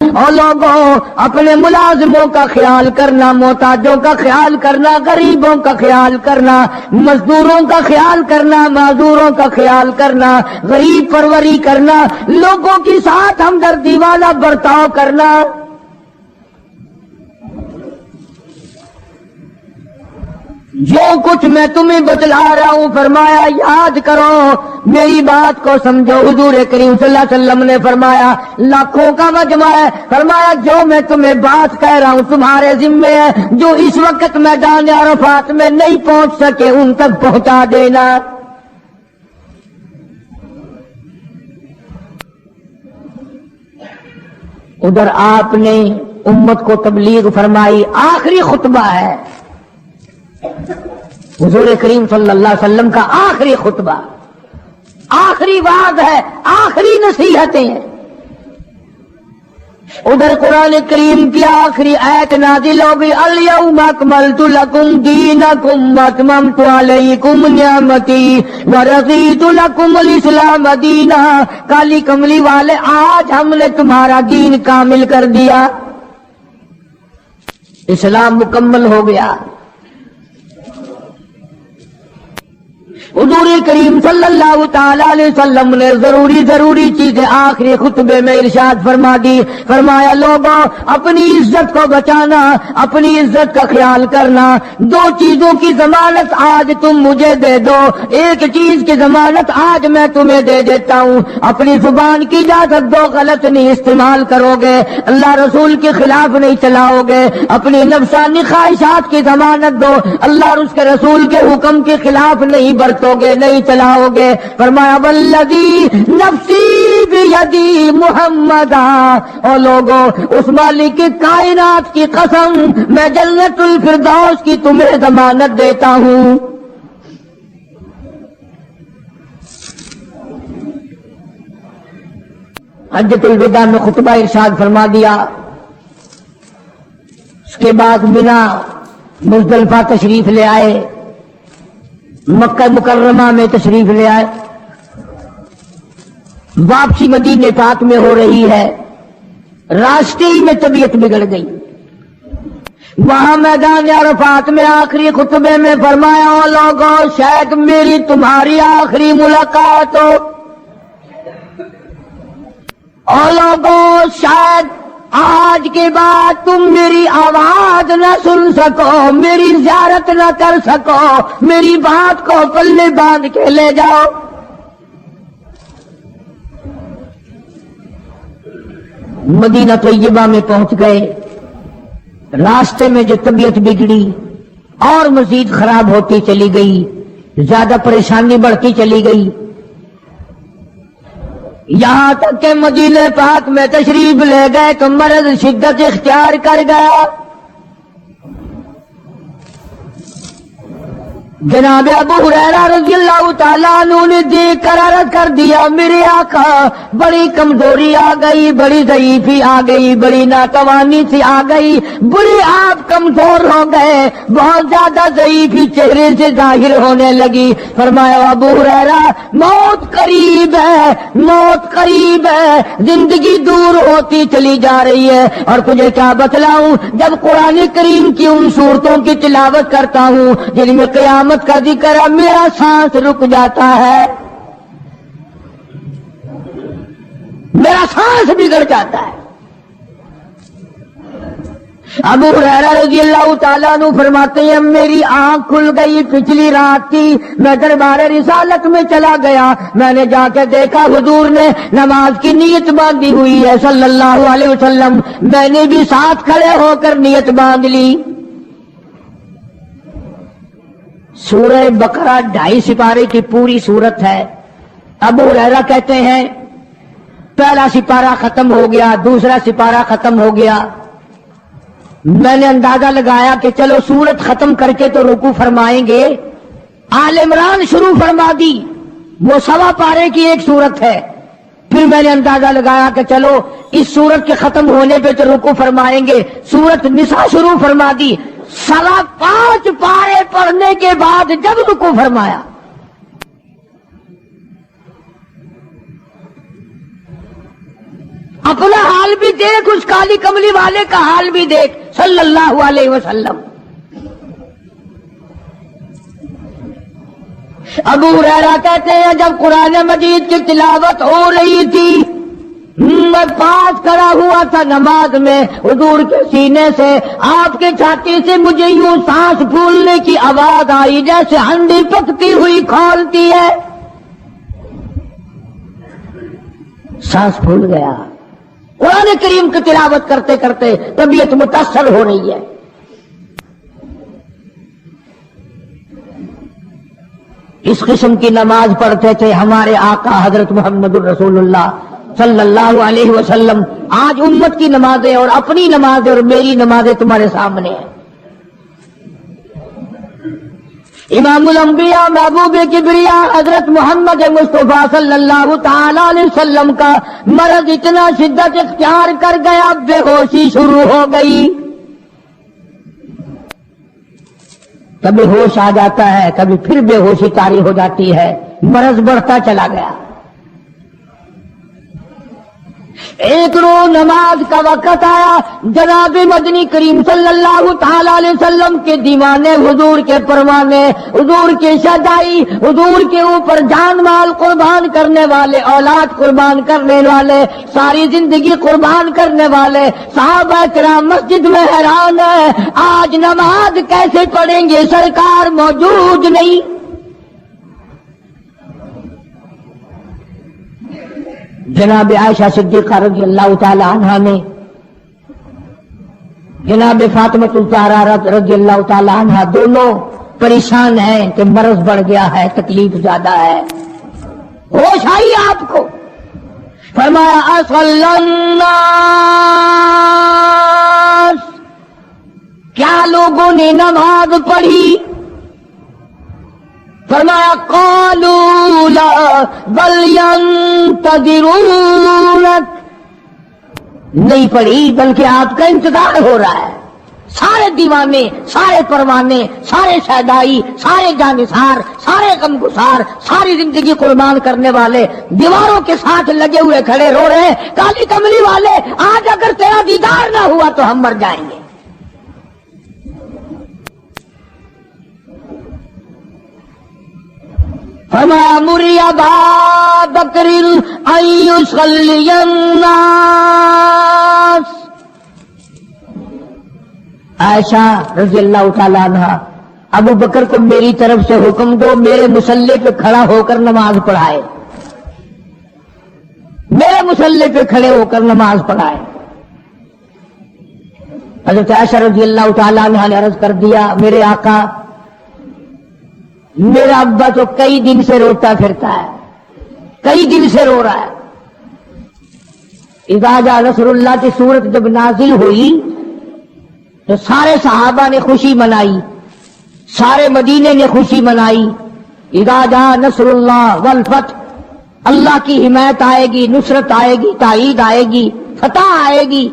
اور لوگوں اپنے ملازموں کا خیال کرنا، محتاجوں کا خیال کرنا، غریبوں کا خیال کرنا، مزدوروں کا خیال کرنا، معذوروں کا خیال کرنا، غریب پروری کرنا، لوگوں کے ساتھ ہمدردی والا برتاؤ کرنا۔ جو کچھ میں تمہیں بتلا رہا ہوں فرمایا یاد کرو، میری بات کو سمجھو۔ حضور کریم صلی اللہ علیہ وسلم نے فرمایا لاکھوں کا مجمع ہے، فرمایا جو میں تمہیں بات کہہ رہا ہوں تمہارے ذمے ہے، جو اس وقت میدان عرفات میں نہیں پہنچ سکے ان تک پہنچا دینا۔ ادھر آپ نے امت کو تبلیغ فرمائی، آخری خطبہ ہے حضور کریم صلی اللہ علیہ وسلم کا، آخری خطبہ، آخری وعظ ہے، آخری نصیحتیں ہیں۔ ادھر قرآن کریم کی آخری آیت نازل ہوگی، الیوم اکملت لکم دینکم واتممت علیکم نعمتی ورضیت لکم الاسلام دینا۔ کالی کملی والے آج ہم نے تمہارا دین کامل کر دیا، اسلام مکمل ہو گیا۔ حضور کریم صلی اللہ تعالی علیہ وسلم نے ضروری چیزیں آخری خطبے میں ارشاد فرما دی، فرمایا لوگوں اپنی عزت کو بچانا، اپنی عزت کا خیال کرنا۔ دو چیزوں کی ضمانت آج تم مجھے دے دو، ایک چیز کی ضمانت آج میں تمہیں دے دیتا ہوں، اپنی زبان کی اجازت دو، غلط نہیں استعمال کرو گے، اللہ رسول کے خلاف نہیں چلاؤ گے، اپنی نفسانی خواہشات کی ضمانت دو، اللہ اور اس کے رسول کے حکم کے خلاف نہیں برتو گے، نہیں چلاؤ گے۔ فرمایا والذی نفسی بیدی محمدا، اور لوگوں اس مالک کائنات کی قسم میں جنت الفردوس کی تمہیں ضمانت دیتا ہوں۔ حجۃ الوداع میں خطبہ ارشاد فرما دیا، اس کے بعد بنا مزدلفہ تشریف لے آئے، مکہ مکرمہ میں تشریف لے آئے، واپسی مدینہ پاک میں ہو رہی ہے، راستے ہی میں طبیعت بگڑ گئی۔ وہاں میدان عرفات میں آخری خطبے میں فرمایا او لوگوں شاید میری تمہاری آخری ملاقات ہو، او لوگوں شاید آج کے بعد تم میری آواز نہ سن سکو، میری زیارت نہ کر سکو، میری بات کو پلے باندھ کے لے جاؤ۔ مدینہ طیبہ میں پہنچ گئے، راستے میں جو طبیعت بگڑی اور مزید خراب ہوتی چلی گئی، زیادہ پریشانی بڑھتی چلی گئی، یہاں تک کہ مدینہ پاک میں تشریف لے گئے تو مرض شدت اختیار کر گیا۔ جناب ابو ہریرہ رضی اللہ تعالیٰ عنہ نے دیکھ کر عرض کر دیا میرے آقا بڑی کمزوری آ گئی، بڑی ضعیفی آ گئی، بڑی ناتوانی سی آ گئی، بڑی آپ کمزور ہو گئے، بہت زیادہ ضعیفی چہرے سے ظاہر ہونے لگی۔ فرمایا ابو ہریرہ موت قریب ہے، موت قریب ہے، زندگی دور ہوتی چلی جا رہی ہے، اور تجھے کیا بتلاؤں، جب قرآن کریم کی ان صورتوں کی تلاوت کرتا ہوں جن میں قیامت کا ذکر ہے، میرا سانس رک جاتا ہے، میرا سانس بگڑ جاتا ہے۔ ابو ہریرہ رضی اللہ تعالیٰ عنہ فرماتے ہیں میری آنکھ کھل گئی، پچھلی رات کی میں دربار رسالت میں چلا گیا، میں نے جا کے دیکھا حضور نے نماز کی نیت باندھی ہوئی ہے صلی اللہ علیہ وسلم، میں نے بھی ساتھ کھڑے ہو کر نیت باندھ لی۔ سورہ بقرہ 2.5 سپارے کی پوری سورت ہے۔ ابو ہریرہ کہتے ہیں پہلا سپارہ ختم ہو گیا، دوسرا سپارہ ختم ہو گیا، میں نے اندازہ لگایا کہ چلو سورت ختم کر کے تو رکوع فرمائیں گے، آل عمران شروع فرما دی، وہ 1.25 پارے کی ایک سورت ہے۔ پھر میں نے اندازہ لگایا کہ چلو اس سورت کے ختم ہونے پہ تو رکوع فرمائیں گے، سورت نساء شروع فرما دی، 5.25 پارے پڑھنے کے بعد جب رکوع فرمایا اپنا حال بھی دیکھ، اس کالی کملی والے کا حال بھی دیکھ صلی اللہ علیہ وسلم۔ ابو ہریرہ کہتے ہیں جب قرآن مجید کی تلاوت ہو رہی تھی میں پاس کھڑا ہوا تھا نماز میں، حضور کے سینے سے آپ کے چھاتی سے مجھے یوں سانس پھولنے کی آواز آئی جیسے ہنڈی پکتی ہوئی کھولتی ہے، سانس پھول گیا۔ قرآن کریم کی تلاوت کرتے کرتے طبیعت متاثر ہو رہی ہے۔ اس قسم کی نماز پڑھتے تھے ہمارے آقا حضرت محمد الرسول اللہ صلی اللہ علیہ وسلم۔ آج امت کی نمازیں اور اپنی نمازیں اور میری نمازیں تمہارے سامنے ہیں۔ امام الانبیاء محبوب کبریا حضرت محمد مصطفیٰ صلی اللہ تعالی علیہ وسلم کا مرض اتنا شدت اختیار کر گیا، بے ہوشی شروع ہو گئی، کبھی ہوش آ جاتا ہے، کبھی پھر بے ہوشی طاری ہو جاتی ہے، مرض بڑھتا چلا گیا۔ ایک روز نماز کا وقت آیا، جناب مدنی کریم صلی اللہ تعالی علیہ وسلم کے دیوانے، حضور کے پروانے، حضور کے شجاعی، حضور کے اوپر جان مال قربان کرنے والے، اولاد قربان کرنے والے، ساری زندگی قربان کرنے والے صحابہ کرام مسجد میں حیران ہے، آج نماز کیسے پڑھیں گے، سرکار موجود نہیں۔ جناب عائشہ صدیقہ رضی اللہ تعالی عنہا نے، جناب فاطمہ الزہرا رضی اللہ تعالی عنہا دونوں پریشان ہیں کہ مرض بڑھ گیا ہے، تکلیف زیادہ ہے۔ ہوش آئی آپ کو، فرمایا اصلی الناس، کیا لوگوں نے نماز پڑھی؟ فرمایا قالوا لا بل ينتظرونك، نہیں پڑھی بلکہ آپ کا انتظار ہو رہا ہے۔ سارے دیوانے، سارے پروانے، سارے شہدائی، سارے جانثار، سارے غمگسار، ساری زندگی قربان کرنے والے دیواروں کے ساتھ لگے ہوئے کھڑے رو رہے ہیں، کالی کملی والے آج اگر تیرا دیدار نہ ہوا تو ہم مر جائیں گے۔ فرمایا مری ابا بکر ان یصلی الناس، عائشہ رضی اللہ تعالیٰ عنہ ابو بکر کو میری طرف سے حکم دو میرے مصلی پہ کھڑا ہو کر نماز پڑھائے، میرے مصلی پہ کھڑے ہو کر نماز پڑھائے۔ حضرت عائشہ رضی اللہ تعالیٰ عنہ نے عرض کر دیا میرے آقا میرا ابا تو کئی دن سے روتا پھرتا ہے، کئی دن سے رو رہا ہے۔ اذا جاء نصر اللہ کی سورت جب نازل ہوئی تو سارے صحابہ نے خوشی منائی، سارے مدینے نے خوشی منائی. اذا جاء نصر اللہ والفتح، اللہ کی حمایت آئے گی، نصرت آئے گی، تائید آئے گی، فتح آئے گی.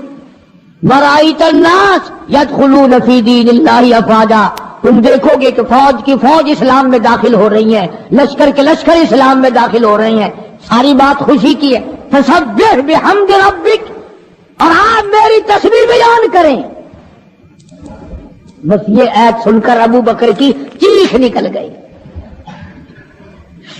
ورأیت الناس یدخلون فی دین اللہ افواجا، تم دیکھو گے کہ فوج کی فوج اسلام میں داخل ہو رہی ہیں، لشکر کے لشکر اسلام میں داخل ہو رہے ہیں. ساری بات خوشی کی ہے. فسبح بحمد ربک، اور آپ میری تسبیح بیان کریں. بس یہ ایت سن کر ابو بکر کی چیخ نکل گئی.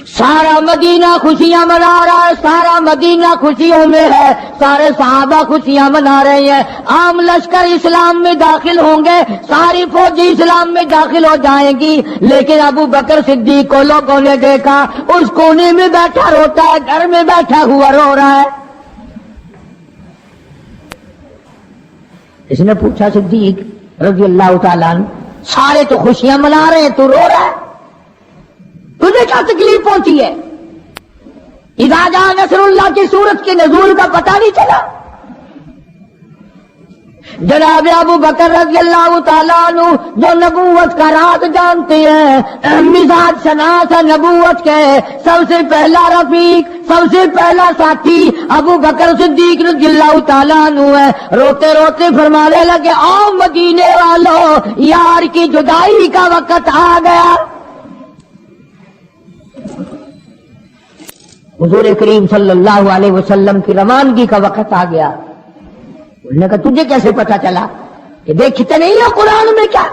سارا مدینہ خوشیاں منا رہا ہے، سارا مدینہ خوشیوں میں ہے، سارے صحابہ خوشیاں منا رہے ہیں. عام لشکر اسلام میں داخل ہوں گے، ساری فوجی اسلام میں داخل ہو جائیں گی، لیکن ابو بکر صدیق کو لوگوں نے دیکھا اس کونے میں بیٹھا روتا ہے، گھر میں بیٹھا ہوا رو رہا ہے. اس نے پوچھا صدیق رضی اللہ تعالیٰ عنہ، سارے تو خوشیاں منا رہے ہیں، تو رو رہا ہے، تجھے کیا تکلیف پہنچی ہے؟ اذا جاء نصر اللہ کی سورت کے نزول کا پتہ نہیں چلا؟ جناب ابو بکر رضی اللہ تعالیٰ عنہ جو نبوت کا راز جانتے ہیں، مزاج شناس نبوت کے سب سے پہلا رفیق، سب سے پہلا ساتھی ابو بکر صدیق رضی اللہ تعالیٰ عنہ ہے. روتے روتے فرمانے لگے، آؤ مدینے والوں، یار کی جدائی کا وقت آ گیا. حضور کریم صلی اللہ علیہ وسلم کی روانگی کا وقت آ گیا. انہوں نے کہا تجھے کیسے پتا چلا؟ کہ دیکھتے نہیں ہو قرآن میں کیا؟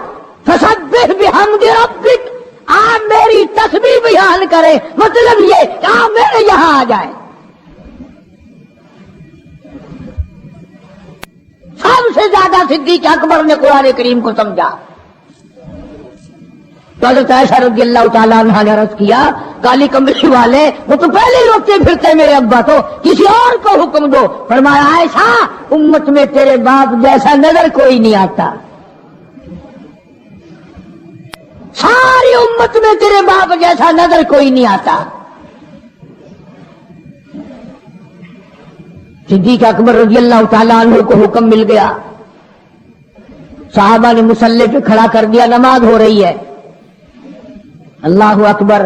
فسبح بحمد ربک، آپ میری تسبیح بیان کرے، مطلب یہ کہ آپ میرے یہاں آ جائے. سب سے زیادہ صدیق اکبر نے قرآن کریم کو سمجھا. تو حضرت عائشہ رضی اللہ تعالیٰ عنہ نے عرض کیا، کالی کمبلی والے وہ تو پہلے ہی روتے پھرتے میرے ابا، تو کسی اور کو حکم دو. فرمایا عائشہ، امت میں تیرے باپ جیسا نظر کوئی نہیں آتا، ساری امت میں تیرے باپ جیسا نظر کوئی نہیں آتا. صدیق اکبر رضی اللہ تعالیٰ عنہ کو حکم مل گیا. صحابہ نے مصلی پہ کھڑا کر دیا، نماز ہو رہی ہے. اللہ اکبر.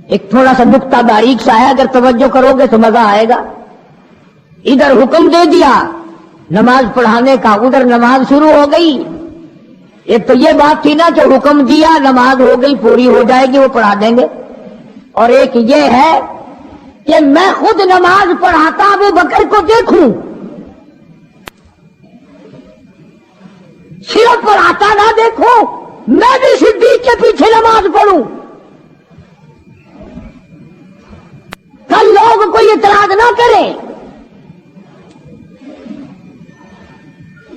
ایک تھوڑا سا نقطہ باریک سا ہے، اگر توجہ کرو گے تو مزہ آئے گا. ادھر حکم دے دیا نماز پڑھانے کا، ادھر نماز شروع ہو گئی. ایک تو یہ بات تھی نا کہ حکم دیا، نماز ہو گئی، پوری ہو جائے گی، وہ پڑھا دیں گے. اور ایک یہ ہے کہ میں خود نماز پڑھاتا ابو بکر کو دیکھوں، صرف پڑھاتا نہ دیکھوں، میں بھی صدیق کے پیچھے نماز پڑھوں. کل لوگ کوئی اعتراض نہ کریں.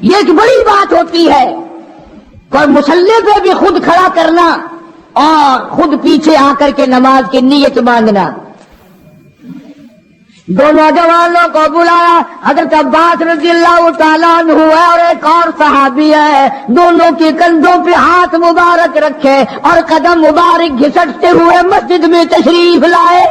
یہ ایک بڑی بات ہوتی ہے، کوئی مصلی پہ بھی خود کھڑا کرنا اور خود پیچھے آ کر کے نماز کی نیت مانگنا. دو نوجوانوں کو بلایا، حضرت عباس رضی اللہ تعالیٰ عنہ ہے اور ایک اور صحابی ہے. دونوں کے کندھوں پہ ہاتھ مبارک رکھے اور قدم مبارک گھسٹتے ہوئے مسجد میں تشریف لائے.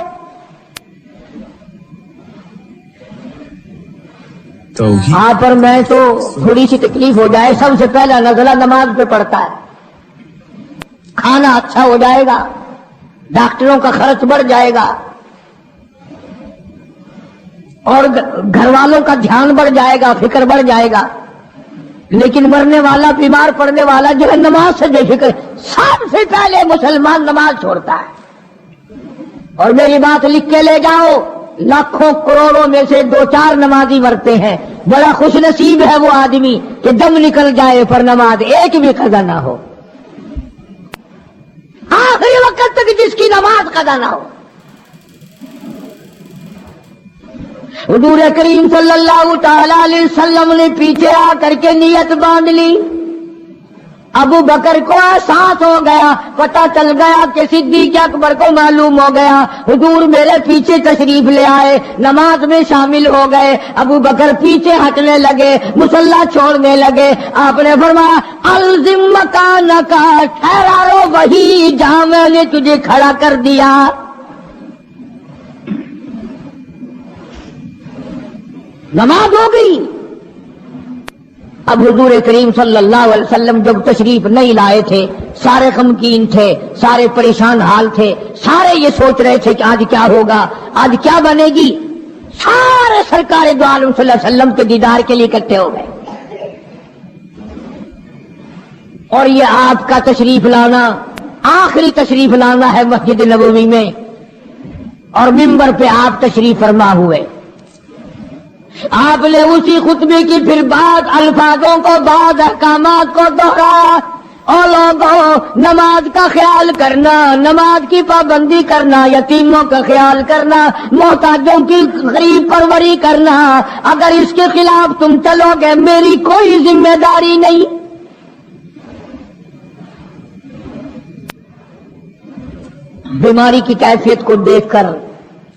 آپ پر میں تو تھوڑی سی تکلیف ہو جائے، سب سے پہلا نزلہ نماز پہ پڑتا ہے. کھانا اچھا ہو جائے گا، ڈاکٹروں کا خرچ بڑھ جائے گا، اور گھر والوں کا دھیان بڑھ جائے گا، فکر بڑھ جائے گا. لیکن مرنے والا، بیمار پڑنے والا جو ہے نماز سے بے فکر. سب سے پہلے مسلمان نماز چھوڑتا ہے. اور میری بات لکھ کے لے جاؤ، لاکھوں کروڑوں میں سے 2-4 نمازی مرتے ہیں. بڑا خوش نصیب ہے وہ آدمی کہ دم نکل جائے پر نماز ایک بھی قضا نہ ہو، آخری وقت تک جس کی نماز قضا نہ ہو. حضور کریم صلی اللہ تعالی علیہ وسلم نے پیچھے آ کر کے نیت باندھ لی. ابو بکر کو احساس ہو گیا، پتہ چل گیا کہ صدیق اکبر کو معلوم ہو گیا. حضور میرے پیچھے تشریف لے آئے، نماز میں شامل ہو گئے. ابو بکر پیچھے ہٹنے لگے، مصلی چھوڑنے لگے. آپ نے فرمایا الزم مکانک، ٹھہرا رہو وہی جہاں میں نے تجھے کھڑا کر دیا. نماز ہو گئی، اب حضور کریم صلی اللہ علیہ وسلم جب تشریف نہیں لائے تھے، سارے غمگین تھے، سارے پریشان حال تھے، سارے یہ سوچ رہے تھے کہ آج کیا ہوگا، آج کیا بنے گی. سارے سرکار دو عالم صلی اللہ علیہ وسلم کے دیدار کے لیے اکٹھے ہو گئے. اور یہ آپ کا تشریف لانا، آخری تشریف لانا ہے مسجد نبوی میں، اور منبر پہ آپ تشریف فرما ہوئے. آپ نے اسی خطبے کی پھر بعض الفاظوں کو، بعض احکامات کو دوہرایا. اور لوگوں، نماز کا خیال کرنا، نماز کی پابندی کرنا، یتیموں کا خیال کرنا، محتاجوں کی غریب پروری کرنا، اگر اس کے خلاف تم چلو گے میری کوئی ذمہ داری نہیں. بیماری کی کیفیت کو دیکھ کر،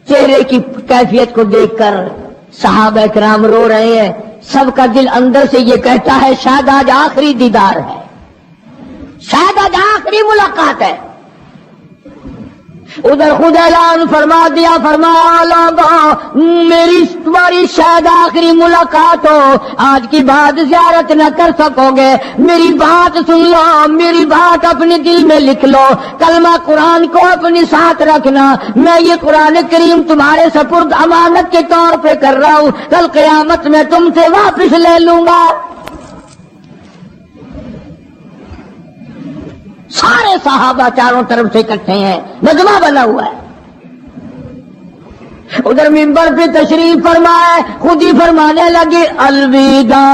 چہرے کی کیفیت کو دیکھ کر صحابہ کرام رو رہے ہیں. سب کا دل اندر سے یہ کہتا ہے شاید آج آخری دیدار ہے، شاید آج آخری ملاقات ہے. ادھر خود اعلان فرما دیا، فرمایا لوگوں میری تمہاری شاید آخری ملاقات ہو، آج کی بات زیارت نہ کر سکو گے، میری بات سن لو، میری بات اپنے دل میں لکھ لو، کلمہ قرآن کو اپنے ساتھ رکھنا. میں یہ قرآن کریم تمہارے سپرد امانت کے طور پہ کر رہا ہوں، کل قیامت میں تم سے واپس لے لوں گا. سارے صحابہ چاروں طرف سے اکٹھے ہیں، مجمع بنا ہوا ہے. ادھر منبر پہ تشریف فرمائے، خود ہی فرمانے لگے الوداع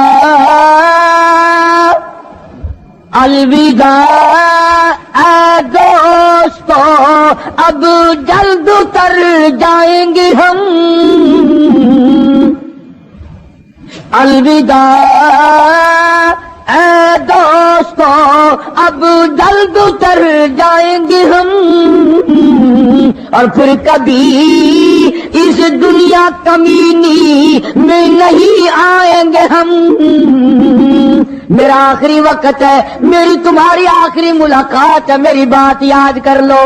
الوداع اے دوستو، اب جلد اتر جائیں گے ہم. الوداع اے دوستو، اب جلد اتر جائیں گے ہم، اور پھر کبھی اس دنیا کمینی میں نہیں آئیں گے ہم. میرا آخری وقت ہے، میری تمہاری آخری ملاقات ہے، میری بات یاد کر لو.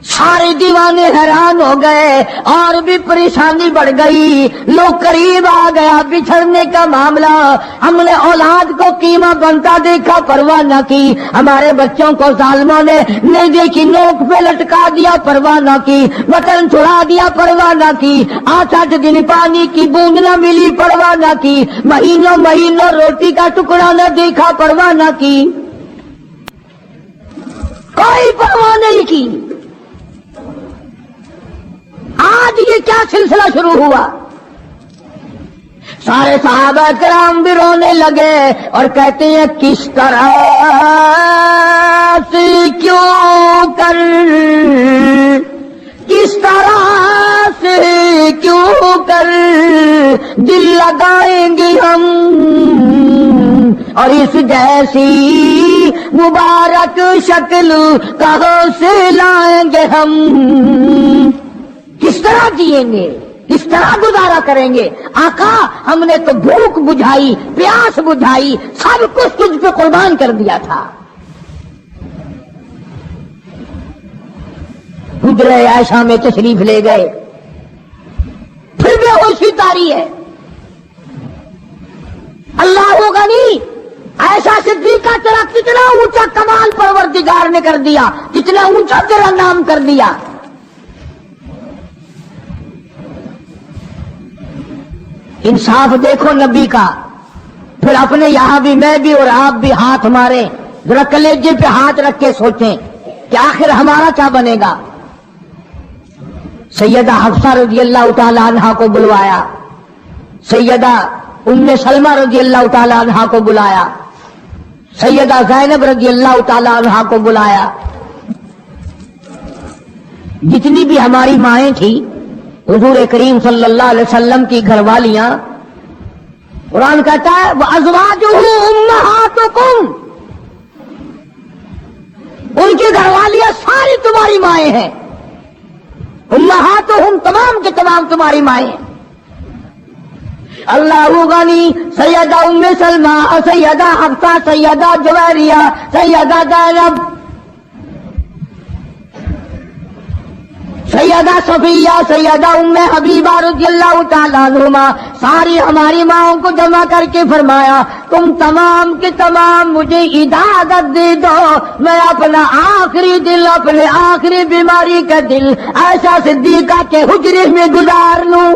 سارے دیوانے حیران ہو گئے، اور بھی پریشانی بڑھ گئی. لوگ قریب آ گیا بچھڑنے کا معاملہ. ہم نے اولاد کو قیمہ بنتا دیکھا، پرواہ نہ کی. ہمارے بچوں کو ظالموں نے نہیں دیکھی، نوک پہ لٹکا دیا، پرواہ نہ کی. وطن چھڑا دیا، پرواہ نہ کی. 8 دن پانی کی بوند نہ ملی، پرواہ نہ کی. مہینوں مہینوں روٹی کا ٹکڑا نہ دیکھا، پرواہ نہ کی. کوئی پرواہ نہیں کی. آج یہ کیا سلسلہ شروع ہوا؟ سارے صحابہ کرام بھی رونے لگے اور کہتے ہیں کس طرح سے کیوں کر، کس طرح سے کیوں کر دل لگائیں گے ہم، اور اس جیسی مبارک شکل کہاں سے لائیں گے ہم. کس طرح جیئیں گے، کس طرح گزارا کریں گے؟ آقا ہم نے تو بھوک بجھائی، پیاس بجھائی، سب کچھ تجھ پہ قربان کر دیا تھا. حجرہ عائشہ میں تشریف لے گئے، پھر بھی ہوشی تاری ہے. اللہ ہوگا نہیں، عائشہ صدیقہ تیرا کتنا اونچا کمال پروردگار نے کر دیا، کتنا اونچا تیرا نام کر دیا. انصاف دیکھو نبی کا. پھر اپنے یہاں بھی میں بھی اور آپ بھی ہاتھ مارے، ذرا کلیجے پہ ہاتھ رکھ کے سوچیں کہ آخر ہمارا کیا بنے گا. سیدہ حفصہ رضی اللہ تعالی عنہا کو بلوایا، سیدہ ام سلمہ رضی اللہ تعالی عنہا کو بلایا، سیدہ زینب رضی اللہ تعالی عنہا کو بلایا. جتنی بھی ہماری مائیں تھیں، حضور کریم صلی اللہ علیہ وسلم کی گھر والیاں، قرآن کہتا ہے وَأَزْوَاجُهُ أُمَّهَاتُكُمْ، ان کی گھر والیاں ساری تمہاری مائیں ہیں. امہاتہم تمام کے تمام تمہاری مائیں ہیں. اللہ غنی، سیدہ ام سلمہ، سیدہ حفصہ، سیدہ جویریہ، سیدہ زینب، سیدہ صفیہ، سیدہ ام حبیبہ رضی اللہ تعالیٰ عنہما، ساری ہماری ماؤں کو جمع کر کے فرمایا تم تمام کے تمام مجھے اجازت دے دو میں اپنا آخری دل، اپنے آخری بیماری کا دل عائشہ صدیقہ کے حجرے میں گزار لوں،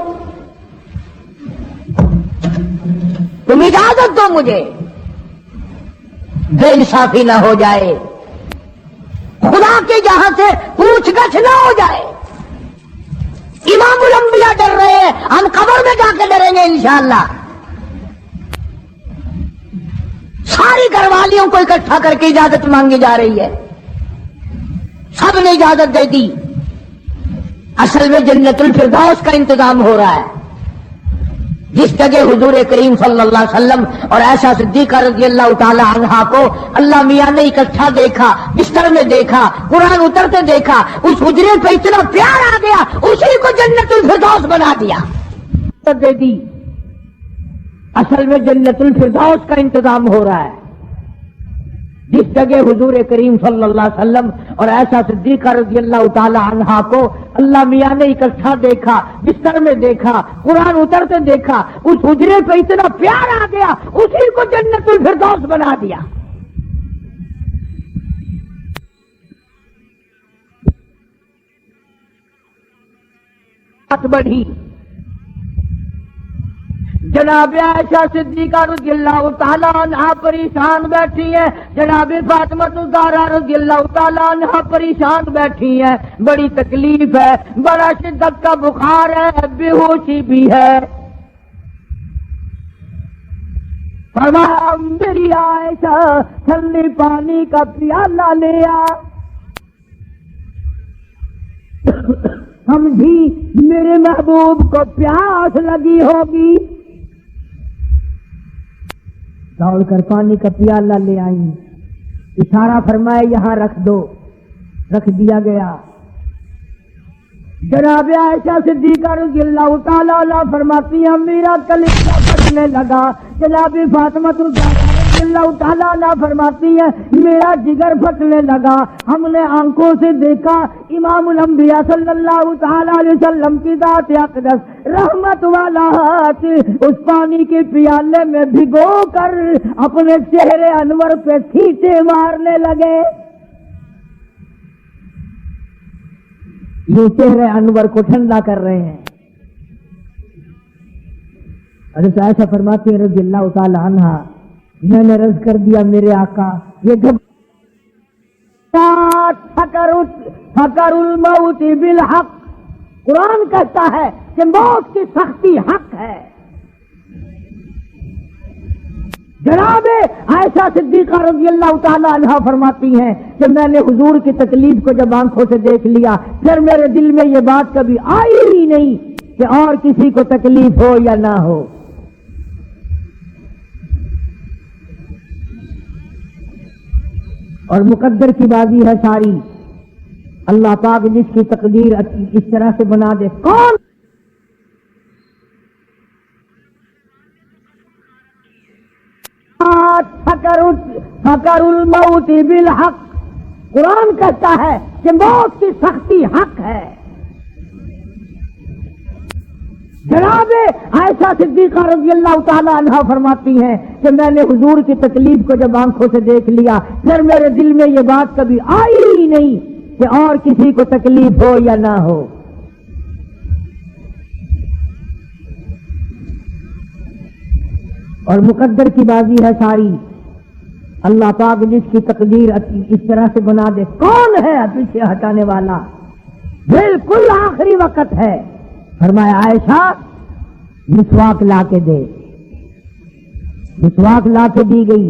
تم اجازت دو مجھے، بے انصافی نہ ہو جائے، خدا کے جہاں سے پوچھ گچھ نہ ہو جائے۔ امام الانبیاء ڈر رہے ہیں، ہم قبر میں جا کے ڈریں گے انشاءاللہ۔ ساری گھر والیوں کو اکٹھا کر کے اجازت مانگی جا رہی ہے، سب نے اجازت دے دی۔ اصل میں جنت الفردوس کا انتظام ہو رہا ہے، جس جگہ حضور کریم صلی اللہ علیہ وسلم اور عائشہ صدیقہ رضی اللہ تعالی عنہا کو اللہ میاں نے اکٹھا دیکھا، بستر میں دیکھا، قرآن اترتے دیکھا، اس حجرے پہ اتنا پیار آ گیا، اسی کو جنت الفردوس بنا دیا، دے دی۔ اصل میں جنت الفردوس کا انتظام ہو رہا ہے، جس جگہ حضور کریم صلی اللہ علیہ وسلم اور عائشہ صدیقہ رضی اللہ تعالی عنہا کو اللہ میاں نے اکٹھا دیکھا، بستر میں دیکھا، قرآن اترتے دیکھا، اس حجرے پہ اتنا پیار آ گیا، اسی کو جنت الفردوس بنا دیا۔ بات بڑھی، جناب عائشہ صدیقہ رضی اللہ تعالیٰ عنہ پریشان بیٹھی ہے، جناب فاطمہ الزہرا رضی اللہ تعالیٰ عنہ پریشان بیٹھی ہے، بڑی تکلیف ہے، بڑا شدت کا بخار ہے، بے ہوشی بھی ہے۔ فرمایا میری عائشہ ٹھنڈے پانی کا پیالہ لے آ، سمجھی میرے محبوب کو پیاس لگی ہوگی، دوڑ کر پانی کا پیالہ لے آئی، اشارہ فرمائے یہاں رکھ دو، رکھ دیا گیا۔ جناب عائشہ صدیقہ رضی اللہ تعالیٰ عنہ فرماتی ہیں میرا کلیجہ پھٹنے لگا، جناب فاطمہ رضی اللہ تعالیٰ عنہ فرماتی ہیں میرا جگر پھٹنے لگا، ہم نے آنکھوں سے دیکھا امام الانبیاء صلی اللہ تعالیٰ علیہ وسلم کی ذات اقدس رحمت والا ہاتھ اس پانی کے پیالے میں بھگو کر اپنے چہرے انور پہ چھینٹے مارنے لگے، یہ چہرے انور کو ٹھنڈا کر رہے ہیں۔ حضرت عائشہ فرماتی ہیں رضی اللہ تعالی عنہا میں نے رض کر دیا میرے آقا یہ فکر الموت بالحق، قرآن کہتا ہے کہ موت کی سختی حق ہے۔ جناب عائشہ صدیقہ رضی اللہ تعالی عنہا فرماتی ہیں کہ میں نے حضور کی تکلیف کو جب آنکھوں سے دیکھ لیا پھر میرے دل میں یہ بات کبھی آئی ہی نہیں کہ اور کسی کو تکلیف ہو یا نہ ہو۔ اور مقدر کی بازی ہے ساری، اللہ پاک جس کی تقدیر اس طرح سے بنا دے، کون فکر الموت بالحق، قرآن کہتا ہے کہ موت کی سختی حق ہے۔ جناب عائشہ صدیقہ رضی اللہ تعالی عنہا فرماتی ہیں کہ میں نے حضور کی تکلیف کو جب آنکھوں سے دیکھ لیا پھر میرے دل میں یہ بات کبھی آئی ہی نہیں کہ اور کسی کو تکلیف ہو یا نہ ہو۔ اور مقدر کی بازی ہے ساری، اللہ پاک جس کی تقدیر اس طرح سے بنا دے، کون ہے پیچھے ہٹانے والا؟ بالکل آخری وقت ہے۔ فرمایا عائشہ مسواک لا کے دے، مسواک لا کے دی گئی۔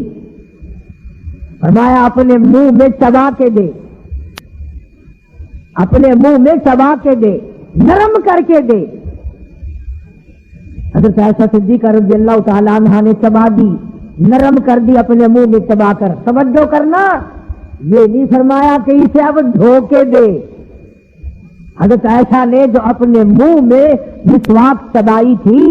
فرمایا اپنے منہ میں چبا کے دے، اپنے منہ میں چبا کے دے، نرم کر کے دے۔ حضرت عائشہ صدیقہ رضی اللہ تعالی عنہا نے چبا دی، نرم کر دی اپنے منہ میں چبا کر۔ توجہ کرنا، یہ نہیں فرمایا کہ اسے اب دھو کے دے۔ حضرت عائشہ نے جو اپنے منہ میں مسواک چبائی تھی،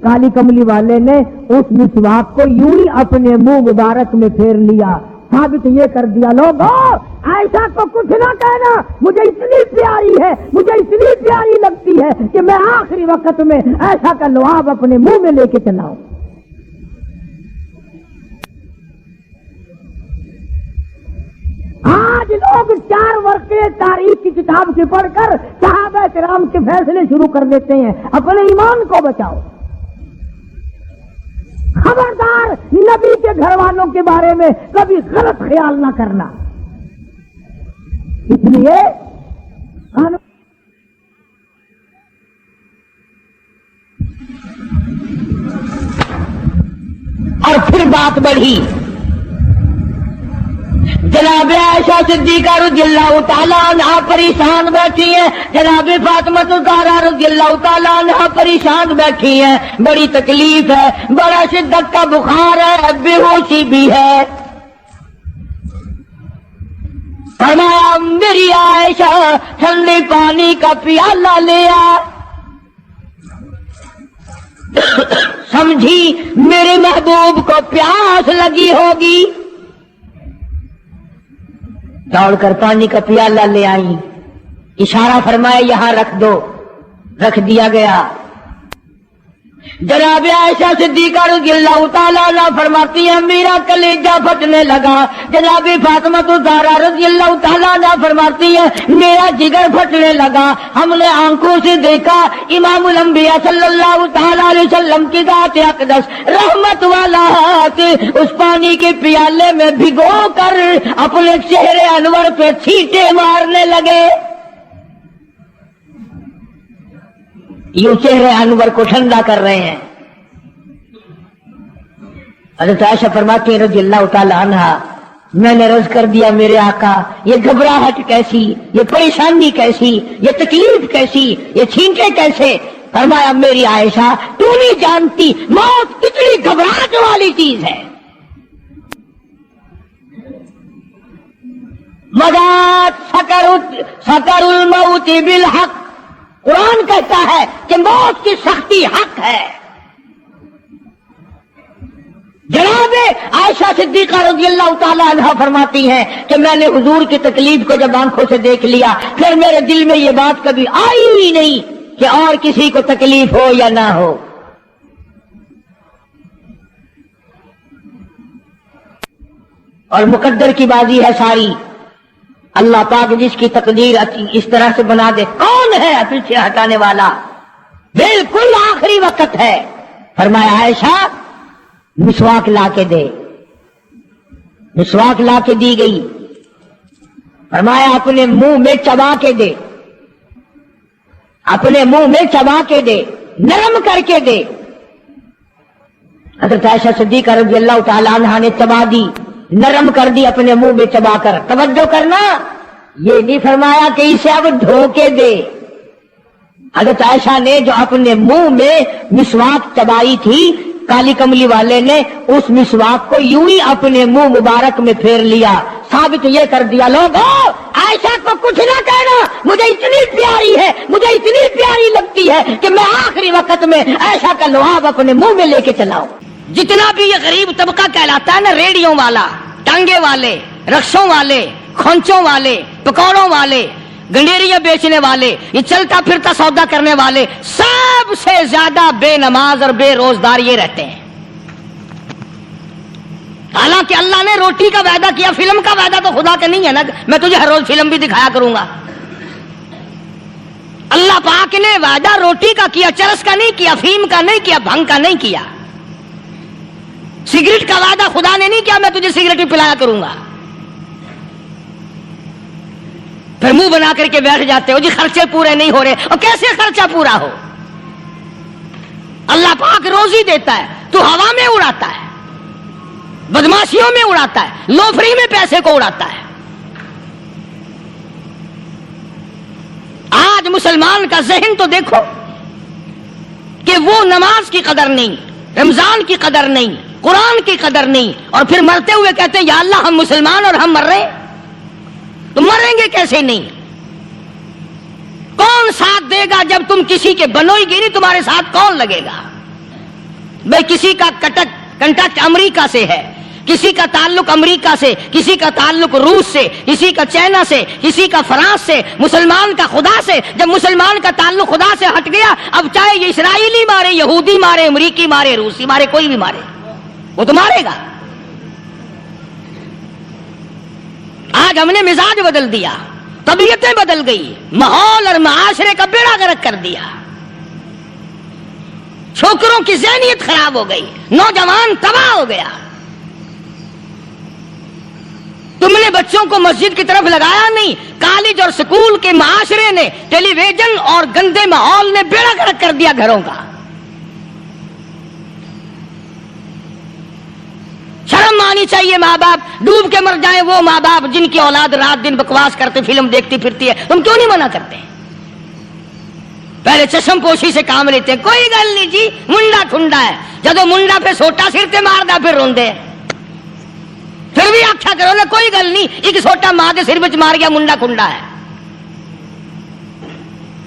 کالی کملی والے نے اس مسواک کو یوں ہی اپنے منہ مبارک میں پھیر لیا، ثابت یہ کر دیا لوگوں عائشہ کو کچھ نہ کہنا، مجھے اتنی پیاری ہے، مجھے اتنی پیاری لگتی ہے کہ میں آخری وقت میں عائشہ کا لعاب اپنے منہ میں لے کے چلا ہوں۔ آج لوگ 4 ورقے تاریخ کی کتاب سے پڑھ کر صحابہ کرام کے فیصلے شروع کر دیتے ہیں۔ اپنے ایمان کو بچاؤ، خبردار نبی کے گھر والوں کے بارے میں کبھی غلط خیال نہ کرنا۔ اس لیے اور پھر بات بڑھی، جناب عائشہ صدیقہ رضی اللہ تعالیٰ عنہا پریشان بیٹھی ہیں، جناب فاطمہ الزہرا رضی اللہ تعالیٰ عنہا پریشان بیٹھی ہیں، بڑی تکلیف ہے، بڑا شدت کا بخار ہے، بے ہوشی بھی ہے۔ فرمایا میری عائشہ ٹھنڈے پانی کا پیالہ لے آ، سمجھی میرے محبوب کو پیاس لگی ہوگی، دوڑ کر پانی کا پیالہ لے آئی، اشارہ فرمایا یہاں رکھ دو، رکھ دیا گیا۔ جناب عائشہ صدیقہ رضی اللہ تعالیٰ عنہ فرماتی ہیں میرا کلیجہ پھٹنے لگا، جناب فاطمہ الزہرا رضی اللہ تعالیٰ عنہ فرماتی ہیں میرا جگر پھٹنے لگا۔ ہم نے آنکھوں سے دیکھا امام الانبیاء صلی اللہ تعالیٰ علیہ وسلم کی ذات اقدس رحمت والا ہاتھ اس پانی کے پیالے میں بھگو کر اپنے چہرے انور پہ چھینٹے مارنے لگے، یوں چہرے انور کو ٹھنڈا کر رہے ہیں۔ حضرت عائشہ فرماتی ہیں رضی اللہ تعالی عنہا میں نے عرض کر دیا میرے آقا یہ گھبراہٹ کیسی، یہ پریشانی کیسی، یہ تکلیف کیسی، یہ چھینٹے کیسے؟ فرمایا میری عائشہ تو نہیں جانتی موت کتنی گھبراہٹ والی چیز ہے۔ مداد سکر الموت بالحق، قرآن کہتا ہے کہ موت کی سختی حق ہے۔ جناب عائشہ صدیقہ رضی اللہ تعالی عنہا فرماتی ہیں کہ میں نے حضور کی تکلیف کو جب آنکھوں سے دیکھ لیا پھر میرے دل میں یہ بات کبھی آئی ہی نہیں کہ اور کسی کو تکلیف ہو یا نہ ہو۔ اور مقدر کی بازی ہے ساری، اللہ پاک جس کی تقدیر اس طرح سے بنا دے کون ہے پیچھے ہٹانے والا؟ بالکل آخری وقت ہے۔ فرمایا عائشہ مسواک لا کے دے، مسواک لا کے دی گئی۔ فرمایا اپنے منہ میں چبا کے دے، اپنے منہ میں چبا کے دے، نرم کر کے دے۔ حضرت عائشہ صدیقہ رضی اللہ تعالی عنہا نے چبا دی، نرم کر دی اپنے منہ میں چبا کر۔ توجہ کرنا، یہ نہیں فرمایا کہ اسے اب دھو کے دے۔ حضرت عائشہ نے جو اپنے منہ میں مسواک چبائی تھی کالی کملی والے نے اس مسواک کو یوں ہی اپنے منہ مبارک میں پھیر لیا، ثابت یہ کر دیا لوگوں عائشہ کو کچھ نہ کہنا، مجھے اتنی پیاری ہے، مجھے اتنی پیاری لگتی ہے کہ میں آخری وقت میں عائشہ کا لعاب اپنے منہ میں لے کے چلاؤں۔ جتنا بھی یہ غریب طبقہ کہلاتا ہے نا، ریڑیوں والا، ٹانگے والے، رکشوں والے، کھونچوں والے، پکوڑوں والے، گنڈیریاں بیچنے والے، یہ چلتا پھرتا سودا کرنے والے، سب سے زیادہ بے نماز اور بے روزدار یہ رہتے ہیں۔ حالانکہ اللہ نے روٹی کا وعدہ کیا، فلم کا وعدہ تو خدا کا نہیں ہے نا، میں تجھے ہر روز فلم بھی دکھایا کروں گا۔ اللہ پاک نے وعدہ روٹی کا کیا، چرس کا نہیں کیا، افیم کا نہیں کیا، بھنگ کا نہیں کیا۔ سگریٹ کا وعدہ خدا نے نہیں کیا میں تجھے سگریٹ بھی پلایا کروں گا۔ پھر منہ بنا کر کے بیٹھ جاتے ہو جی خرچے پورے نہیں ہو رہے، اور کیسے خرچہ پورا ہو؟ اللہ پاک روزی دیتا ہے، تو ہوا میں اڑاتا ہے، بدماشیوں میں اڑاتا ہے، لوفری میں پیسے کو اڑاتا ہے۔ آج مسلمان کا ذہن تو دیکھو کہ وہ نماز کی قدر نہیں، رمضان کی قدر نہیں، قرآن کی قدر نہیں، اور پھر مرتے ہوئے کہتے ہیں یا اللہ ہم مسلمان اور ہم مر رہے ہیں۔ تو مریں گے کیسے نہیں؟ کون ساتھ دے گا جب تم کسی کے بنو ہی گی؟ تمہارے ساتھ کون لگے گا؟ بھائی کسی کا کنٹیکٹ امریکہ سے ہے، کسی کا تعلق امریکہ سے، کسی کا تعلق روس سے، کسی کا چائنا سے، کسی کا فرانس سے، مسلمان کا خدا سے. جب مسلمان کا تعلق خدا سے ہٹ گیا، اب چاہے یہ اسرائیلی مارے، یہودی مارے، امریکی مارے، روسی مارے، کوئی بھی مارے، وہ تو مارے گا. آج ہم نے مزاج بدل دیا، طبیعتیں بدل گئی، ماحول اور معاشرے کا بیڑا غرق کر دیا، چھوکروں کی ذہنیت خراب ہو گئی، نوجوان تباہ ہو گیا. تم نے بچوں کو مسجد کی طرف لگایا نہیں، کالج اور سکول کے معاشرے نے، ٹیلی ویژن اور گندے ماحول نے بیڑا غرق کر دیا گھروں کا. شرم آنی چاہیے. ماں باپ ڈوب کے مر جائیں، وہ ماں باپ جن کی اولاد رات دن بکواس کرتے فلم دیکھتی پھرتی ہے، تم کیوں نہیں منع کرتے؟ پہلے چشم پوشی سے کام لیتے ہیں، کوئی گل نہیں جی، منڈا ٹھنڈا ہے. جدو منڈا پہ سوٹا سر تے ماردا پھر روندے، پھر بھی آخیا کرو نا کوئی گل نہیں، ایک سوٹا ماں دے سر وچ مار گیا، منڈا ٹھنڈا ہے.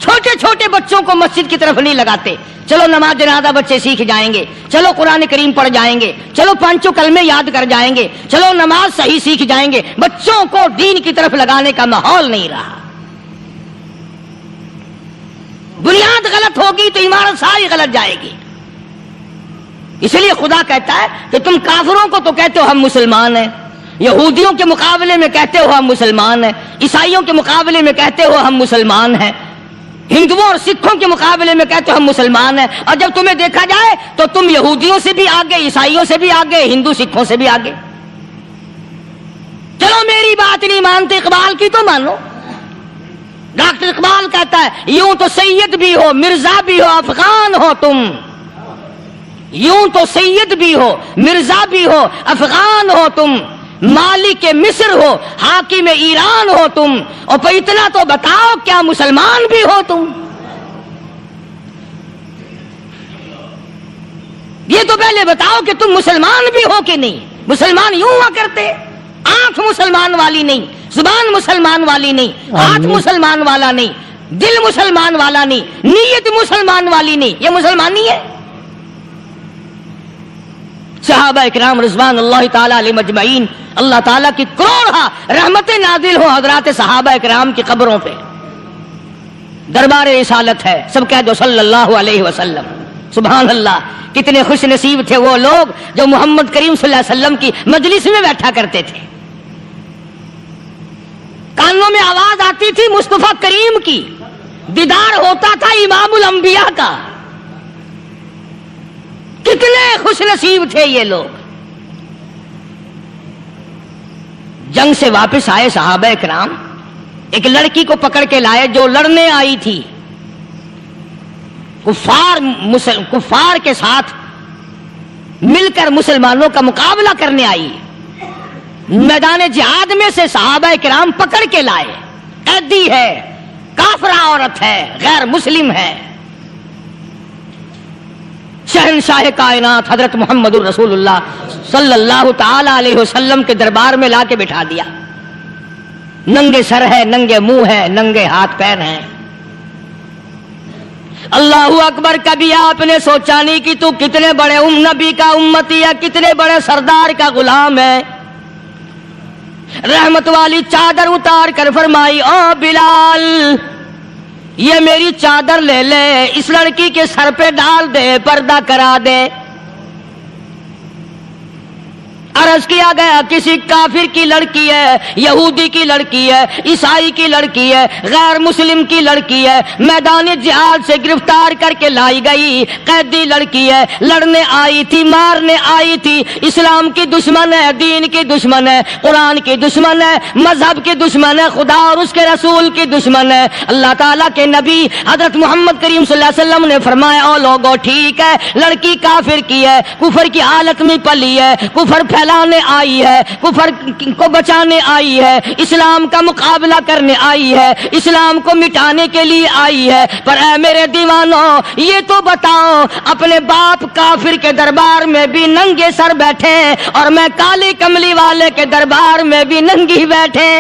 چھوٹے چھوٹے بچوں کو مسجد کی طرف نہیں لگاتے. چلو نماز جنازہ بچے سیکھ جائیں گے، چلو قرآن کریم پڑھ جائیں گے، چلو پانچوں کلمے یاد کر جائیں گے، چلو نماز صحیح سیکھ جائیں گے. بچوں کو دین کی طرف لگانے کا ماحول نہیں رہا. بنیاد غلط ہوگی تو عمارت ساری غلط جائے گی. اس لیے خدا کہتا ہے کہ تم کافروں کو تو کہتے ہو ہم مسلمان ہیں، یہودیوں کے مقابلے میں کہتے ہو ہم مسلمان ہیں، عیسائیوں کے مقابلے میں کہتے ہو ہم مسلمان ہیں، ہندوؤں اور سکھوں کے مقابلے میں کہتے ہو ہم مسلمان ہیں. اور جب تمہیں دیکھا جائے تو تم یہودیوں سے بھی آگے، عیسائیوں سے بھی آگے، ہندو سکھوں سے بھی آگے. چلو میری بات نہیں مانتے، اقبال کی تو مانو. ڈاکٹر اقبال کہتا ہے یوں تو سید بھی ہو، مرزا بھی ہو، افغان ہو تم. یوں تو سید بھی ہو، مرزا بھی ہو، افغان ہو تم، مالک مصر ہو، حاکم ایران ہو تم. اور پھر اتنا تو بتاؤ کیا مسلمان بھی ہو تم؟ یہ تو پہلے بتاؤ کہ تم مسلمان بھی ہو کہ نہیں. مسلمان یوں ہوا کرتے، آنکھ مسلمان والی نہیں، زبان مسلمان والی نہیں، ہاتھ مسلمان والا نہیں، دل مسلمان والا نہیں، نیت مسلمان والی نہیں. یہ مسلمان نہیں ہے. صحابہ اکرام رضوان اللہ تعالی علیہ مجمعین، اللہ تعالیٰ کی کروڑ رحمتیں نازل ہو حضرات صحابہ اکرام کی قبروں پہ. دربار رسالت ہے، سب کہہ دو صلی اللہ علیہ وسلم. سبحان اللہ، کتنے خوش نصیب تھے وہ لوگ جو محمد کریم صلی اللہ علیہ وسلم کی مجلس میں بیٹھا کرتے تھے. کانوں میں آواز آتی تھی مصطفیٰ کریم کی، دیدار ہوتا تھا امام الانبیاء کا. کتنے خوش نصیب تھے یہ لوگ. جنگ سے واپس آئے صحابہ کرام، ایک لڑکی کو پکڑ کے لائے جو لڑنے آئی تھی، کفار کے ساتھ مل کر مسلمانوں کا مقابلہ کرنے آئی. میدان جہاد میں سے صحابہ کرام پکڑ کے لائے. قیدی ہے، کافرہ عورت ہے، غیر مسلم ہے. شہنشاہ کائنات حضرت محمد رسول اللہ صلی اللہ تعالی علیہ وسلم کے دربار میں لا کے بٹھا دیا. ننگے سر ہے، ننگے منہ ہے، ننگے ہاتھ پیر ہیں. اللہ اکبر. کبھی آپ نے سوچا نہیں کہ تو کتنے بڑے نبی کا امتی ہے، کتنے بڑے سردار کا غلام ہے. رحمت والی چادر اتار کر فرمائی او بلال یہ میری چادر لے لے، اس لڑکی کے سر پہ ڈال دے، پردہ کرا دے. عرض کیا گیا کسی کافر کی لڑکی ہے، یہودی کی لڑکی ہے، عیسائی کی لڑکی ہے، غیر مسلم کی لڑکی ہے، میدان جہاد سے گرفتار کر کے لائی گئی، قیدی لڑکی ہے، لڑنے آئی تھی، مارنے آئی تھی، اسلام کی دشمن ہے، دین کی دشمن ہے، قرآن کی دشمن ہے، مذہب کی دشمن ہے، خدا اور اس کے رسول کی دشمن ہے. اللہ تعالیٰ کے نبی حضرت محمد کریم صلی اللہ علیہ وسلم نے فرمایا او لوگو ٹھیک ہے لڑکی کافر کی ہے، کفر کی حالت میں پلی ہے، کفر لانے آئی ہے، کفر کو بچانے آئی ہے، اسلام کا مقابلہ کرنے آئی ہے، اسلام کو مٹانے کے لیے آئی ہے. پر اے میرے دیوانوں یہ تو بتاؤ اپنے باپ کافر کے دربار میں بھی ننگے سر بیٹھے اور میں کالی کملی والے کے دربار میں بھی ننگی بیٹھے.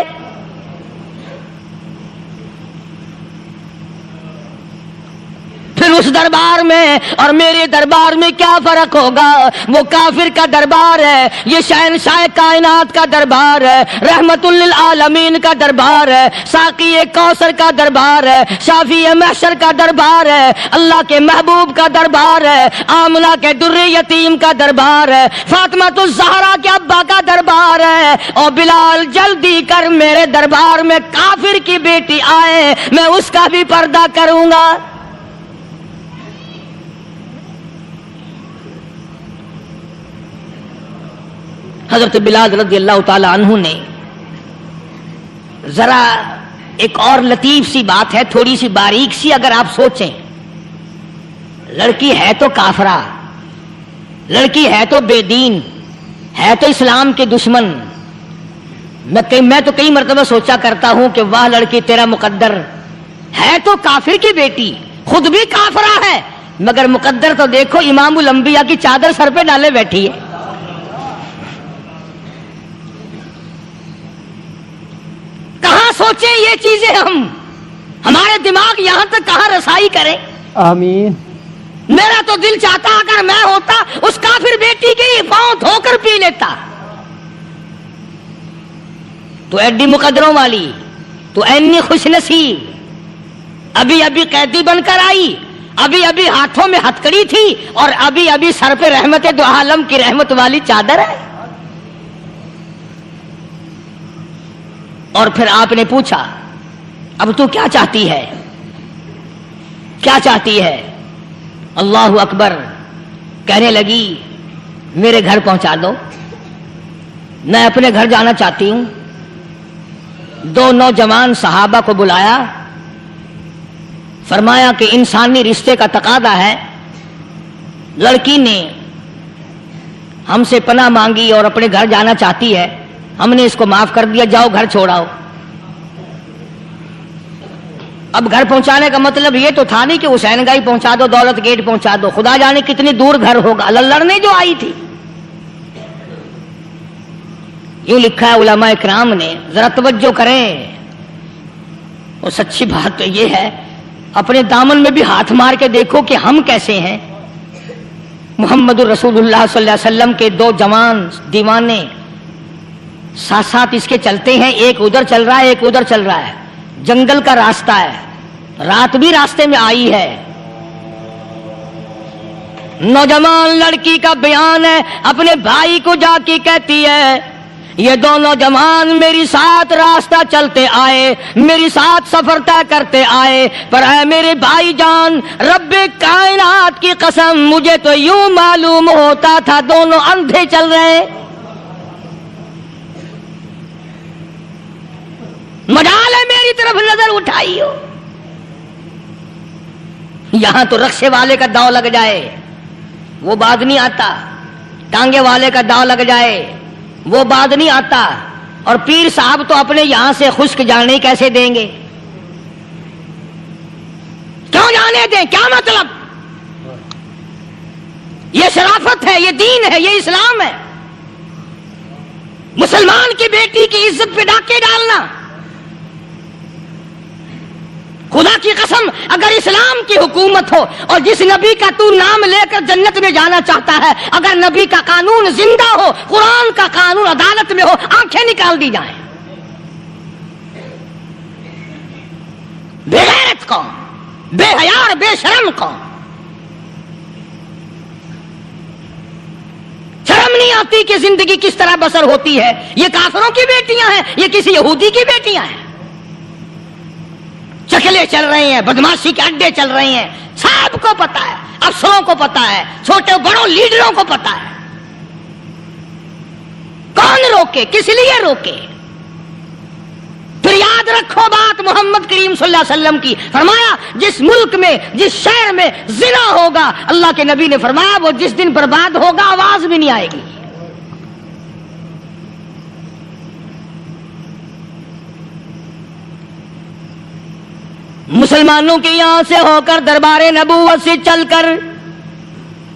پھر اس دربار میں اور میرے دربار میں کیا فرق ہوگا؟ وہ کافر کا دربار ہے، یہ شہنشاہ کائنات کا دربار ہے، رحمت للعالمین کا دربار ہے، ساقی کوثر کا دربار ہے، شافی محشر کا دربار ہے، اللہ کے محبوب کا دربار ہے، آمنہ کے در یتیم کا دربار ہے، فاطمہ الزہرا کے ابا کا دربار ہے۔ اور بلال جلدی کر میرے دربار میں کافر کی بیٹی آئے، میں اس کا بھی پردہ کروں گا۔ حضرت بلال رضی اللہ تعالی عنہ نے ذرا ایک اور لطیف سی بات ہے، تھوڑی سی باریک سی، اگر آپ سوچیں، لڑکی ہے تو کافرہ، لڑکی ہے تو بے دین، ہے تو اسلام کے دشمن۔ میں تو کئی مرتبہ سوچا کرتا ہوں کہ واہ لڑکی تیرا مقدر، ہے تو کافر کی بیٹی، خود بھی کافرہ ہے، مگر مقدر تو دیکھو، امام الانبیاء کی چادر سر پہ ڈالے بیٹھی ہے۔ کہاں سوچیں یہ چیزیں ہم، ہمارے دماغ یہاں تک کہاں رسائی کریں؟ آمین۔ میرا تو دل چاہتا اگر میں ہوتا اس کافر بیٹی کی پاؤں دھو کر پی لیتا۔ تو ایڈی مقدروں والی، تو اینی خوش نصیب، ابھی ابھی قیدی بن کر آئی، ابھی ابھی ہاتھوں میں ہتکڑی تھی، اور ابھی ابھی سر پہ رحمت دو عالم کی رحمت والی چادر ہے۔ اور پھر آپ نے پوچھا اب تو کیا چاہتی ہے، کیا چاہتی ہے؟ اللہ اکبر، کہنے لگی میرے گھر پہنچا دو، میں اپنے گھر جانا چاہتی ہوں۔ دو نوجوان صحابہ کو بلایا، فرمایا کہ انسانی رشتے کا تقاضا ہے، لڑکی نے ہم سے پناہ مانگی اور اپنے گھر جانا چاہتی ہے، ہم نے اس کو معاف کر دیا، جاؤ گھر چھوڑاؤ۔ اب گھر پہنچانے کا مطلب یہ تو تھا نہیں کہ حسین گائی پہنچا دو، دولت گیٹ پہنچا دو، خدا جانے کتنی دور گھر ہوگا، لڑنے جو آئی تھی۔ یوں لکھا ہے علماء اکرام نے، ذرا توجہ کریں، اور سچی بات تو یہ ہے، اپنے دامن میں بھی ہاتھ مار کے دیکھو کہ ہم کیسے ہیں۔ محمد الرسول اللہ صلی اللہ علیہ وسلم کے دو جوان دیوانے ساتھ ساتھ اس کے چلتے ہیں، ایک ادھر چل رہا ہے، ایک ادھر چل رہا ہے، جنگل کا راستہ ہے، رات بھی راستے میں آئی ہے۔ نوجوان لڑکی کا بیان ہے، اپنے بھائی کو جا کے کہتی ہے یہ دونوں جوان میری ساتھ راستہ چلتے آئے، میری ساتھ سفر طے کرتے آئے، پر اے میرے بھائی جان، رب کائنات کی قسم مجھے تو یوں معلوم ہوتا تھا دونوں اندھے چل رہے، مجال ہے میری طرف نظر اٹھائی ہو۔ یہاں تو رکشے والے کا داؤ لگ جائے وہ بعد نہیں آتا، ٹانگے والے کا داؤ لگ جائے وہ بعد نہیں آتا، اور پیر صاحب تو اپنے یہاں سے خشک جانے کیسے دیں گے؟ کیوں جانے دیں؟ کیا مطلب؟ یہ شرافت ہے، یہ دین ہے، یہ اسلام ہے۔ مسلمان کی بیٹی کی عزت پہ ڈاکے ڈالنا، خدا کی قسم اگر اسلام کی حکومت ہو اور جس نبی کا تو نام لے کر جنت میں جانا چاہتا ہے، اگر نبی کا قانون زندہ ہو، قرآن کا قانون عدالت میں ہو، آنکھیں نکال دی جائیں۔ بے غیرت قوم، بے حیا اور بے شرم قوم، شرم نہیں آتی کہ زندگی کس طرح بسر ہوتی ہے۔ یہ کافروں کی بیٹیاں ہیں، یہ کسی یہودی کی بیٹیاں ہیں، چکلے چل رہے ہیں، بدماشی کے اڈے چل رہے ہیں، سب کو پتا ہے، افسروں کو پتا ہے، چھوٹے بڑوں لیڈروں کو پتا ہے۔ کون روکے؟ کس لیے روکے؟ پھر یاد رکھو بات محمد کریم صلی اللہ علیہ وسلم کی، فرمایا جس ملک میں، جس شہر میں زنا ہوگا، اللہ کے نبی نے فرمایا وہ جس دن برباد ہوگا آواز بھی نہیں آئے گی۔ مسلمانوں کے یہاں سے ہو کر دربار نبوت سے چل کر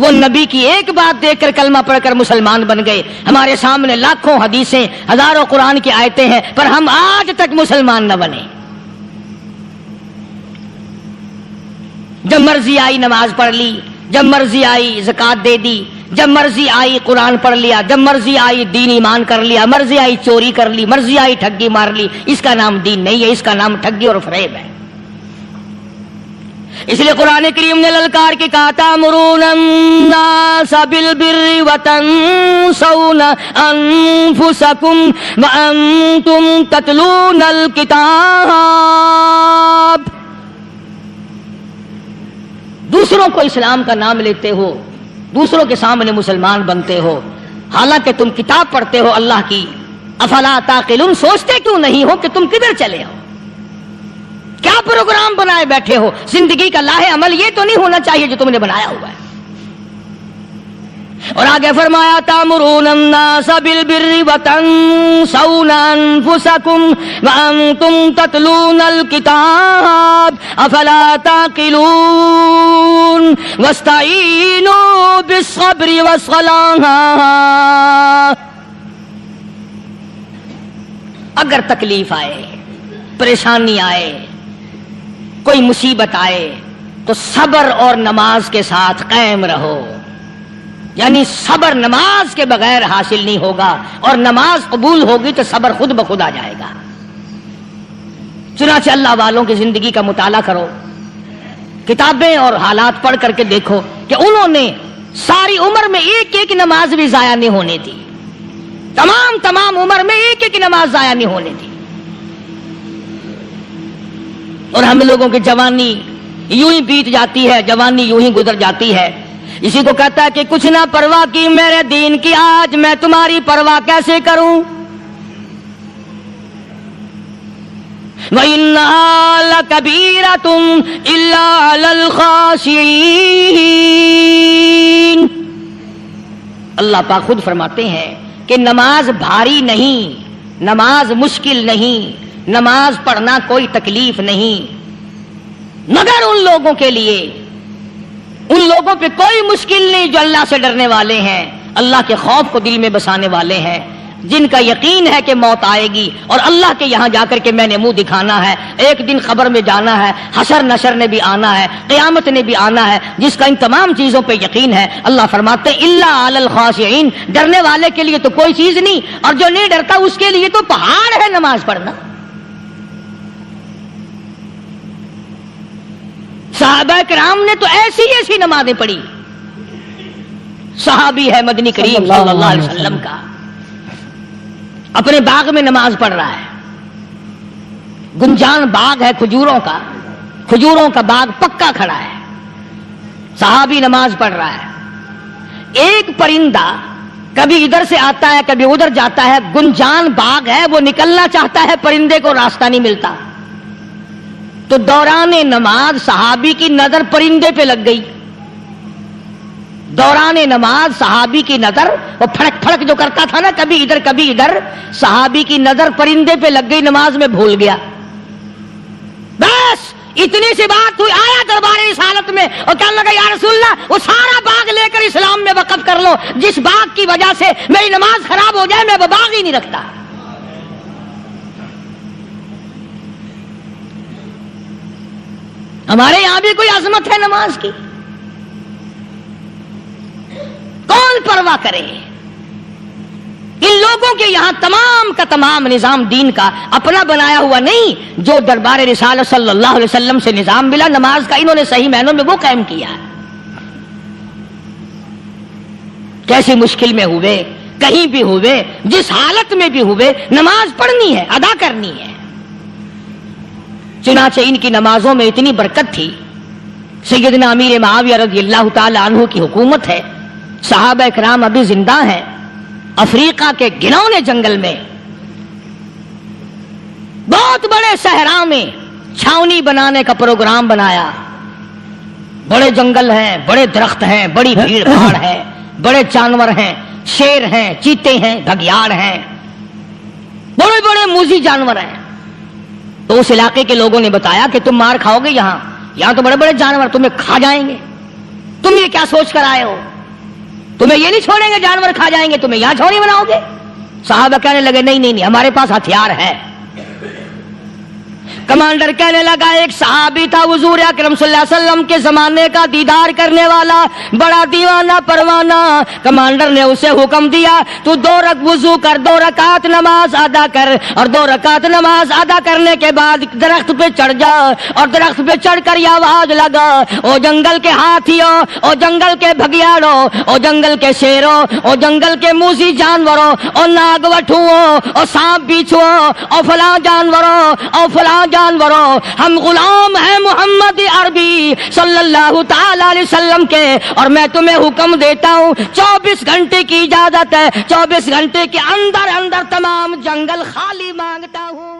وہ نبی کی ایک بات دیکھ کر کلمہ پڑھ کر مسلمان بن گئے. ہمارے سامنے لاکھوں حدیثیں، ہزاروں قرآن کی آیتیں ہیں، پر ہم آج تک مسلمان نہ بنے. جب مرضی آئی نماز پڑھ لی، جب مرضی آئی زکوٰۃ دے دی، جب مرضی آئی قرآن پڑھ لیا، جب مرضی آئی دین ایمان کر لیا، مرضی آئی چوری کر لی، مرضی آئی ٹھگی مار لی. اس کا نام دین نہیں ہے، اس کا نام ٹھگی اور فریب ہے. اس لیے قرآن کریم نے للکار کے کہا تأمرون الناس بالبر وتنسون انفسکم وانتم تتلون الکتاب. دوسروں کو اسلام کا نام لیتے ہو، دوسروں کے سامنے مسلمان بنتے ہو، حالانکہ تم کتاب پڑھتے ہو اللہ کی. افلا تعقلون، سوچتے کیوں نہیں ہو کہ تم کدھر چلے ہو؟ کیا پروگرام بنائے بیٹھے ہو؟ زندگی کا لاہ عمل یہ تو نہیں ہونا چاہیے جو تم نے بنایا ہوا ہے. اور آگے فرمایا تأمرون الناس بالبر وتنسون انفسکم وانتم تتلون الکتاب افلا تعقلون واستعینوا بالصبر والصلاة. اگر تکلیف آئے، پریشانی آئے، کوئی مصیبت آئے تو صبر اور نماز کے ساتھ قائم رہو. یعنی صبر نماز کے بغیر حاصل نہیں ہوگا، اور نماز قبول ہوگی تو صبر خود بخود آ جائے گا. چنانچہ اللہ والوں کی زندگی کا مطالعہ کرو، کتابیں اور حالات پڑھ کر کے دیکھو کہ انہوں نے ساری عمر میں ایک ایک نماز بھی ضائع نہیں ہونے دی. تمام عمر میں ایک ایک نماز ضائع نہیں ہونے دی. اور ہم لوگوں کی جوانی یوں ہی بیت جاتی ہے، جوانی یوں ہی گزر جاتی ہے. اسی کو کہتا ہے کہ کچھ نہ پرواہ کی میرے دین کی، آج میں تمہاری پرواہ کیسے کروں. وَإِنَّهَا لَكَبِيرَةٌ إِلَّا عَلَى الْخَاشِعِينَ. اللہ پاک خود فرماتے ہیں کہ نماز بھاری نہیں، نماز مشکل نہیں، نماز پڑھنا کوئی تکلیف نہیں، مگر ان لوگوں کے لیے، ان لوگوں پہ کوئی مشکل نہیں جو اللہ سے ڈرنے والے ہیں، اللہ کے خوف کو دل میں بسانے والے ہیں، جن کا یقین ہے کہ موت آئے گی اور اللہ کے یہاں جا کر کے میں نے منہ دکھانا ہے، ایک دن خبر میں جانا ہے، حشر نشر نے بھی آنا ہے، قیامت نے بھی آنا ہے، جس کا ان تمام چیزوں پہ یقین ہے. اللہ فرماتے ہیں الا علی الخاشعین، ڈرنے والے کے لیے تو کوئی چیز نہیں، اور جو نہیں ڈرتا اس کے لیے تو پہاڑ ہے نماز پڑھنا. صحابہ کرام نے تو ایسی ایسی نمازیں پڑھی. صحابی ہے مدنی کریم صلی اللہ علیہ وسلم کا، اپنے باغ میں نماز پڑھ رہا ہے. گنجان باغ ہے کھجوروں کا، کھجوروں کا باغ پکا کھڑا ہے، صحابی نماز پڑھ رہا ہے. ایک پرندہ کبھی ادھر سے آتا ہے کبھی ادھر جاتا ہے، گنجان باغ ہے، وہ نکلنا چاہتا ہے، پرندے کو راستہ نہیں ملتا. تو دوران نماز صحابی کی نظر پرندے پہ لگ گئی. دوران نماز صحابی کی نظر، وہ پھڑک پھڑک جو کرتا تھا نا کبھی ادھر کبھی ادھر، صحابی کی نظر پرندے پہ لگ گئی، نماز میں بھول گیا. بس اتنی سی بات ہوئی، آیا دربار رسالت میں اور کہنے لگا یا رسول اللہ وہ سارا باغ لے کر اسلام میں وقف کر لو، جس باغ کی وجہ سے میری نماز خراب ہو جائے میں وہ باغ ہی نہیں رکھتا. ہمارے یہاں بھی کوئی عظمت ہے نماز کی؟ کون پرواہ کرے؟ ان لوگوں کے یہاں تمام کا تمام نظام دین کا اپنا بنایا ہوا نہیں، جو دربار رسالت صلی اللہ علیہ وسلم سے نظام ملا نماز کا، انہوں نے صحیح معنوں میں وہ قائم کیا. کیسی مشکل میں ہوئے، کہیں بھی ہوئے، جس حالت میں بھی ہوئے، نماز پڑھنی ہے، ادا کرنی ہے. چنانچہ ان کی نمازوں میں اتنی برکت تھی. سیدنا امیر معاویہ رضی اللہ تعالی عنہ کی حکومت ہے، صحابہ کرام ابھی زندہ ہیں. افریقہ کے گھنونے جنگل میں، بہت بڑے صحرا میں چھاونی بنانے کا پروگرام بنایا. بڑے جنگل ہیں، بڑے درخت ہیں، بڑی بھیڑ بھاڑ ہے، بڑے جانور ہیں، شیر ہیں، چیتے ہیں، گھگیاڑ ہیں، بڑے بڑے موذی جانور ہیں. تو اس علاقے کے لوگوں نے بتایا کہ تم مار کھاؤ گے، یہاں تو بڑے بڑے جانور تمہیں کھا جائیں گے. تم یہ کیا سوچ کر آئے ہو؟ تمہیں یہ نہیں چھوڑیں گے جانور کھا جائیں گے، تمہیں یہاں چھوڑی بناؤ گے؟ صحابہ کہنے لگے نہیں نہیں نہیں، ہمارے پاس ہتھیار ہے۔ کمانڈر کہنے لگا، ایک صحابی تھا حضور اکرم صلی اللہ علیہ وسلم کے زمانے کا دیدار کرنے والا، بڑا دیوانہ پروانہ۔ کمانڈر نے اسے حکم دیا تو 2 وضو کر، 2 رکعت نماز ادا کر، اور 2 رکعت نماز ادا کرنے کے بعد درخت پہ چڑھ جا، اور درخت پہ چڑھ کر یہ آواز لگا، او جنگل کے ہاتھیوں، او جنگل کے بھگیاڑوں، او جنگل کے شیروں، او جنگل کے موذی جانوروں، او ناگ وٹھوؤں، او سانپ بیچھوؤں، او فلاں جانوروں، او فلاں جانوروں، ہم غلام ہیں محمد عربی صلی اللہ تعالی علیہ وسلم کے، اور میں تمہیں حکم دیتا ہوں 24 گھنٹے کی اجازت ہے، 24 گھنٹے کے اندر اندر تمام جنگل خالی مانگتا ہوں۔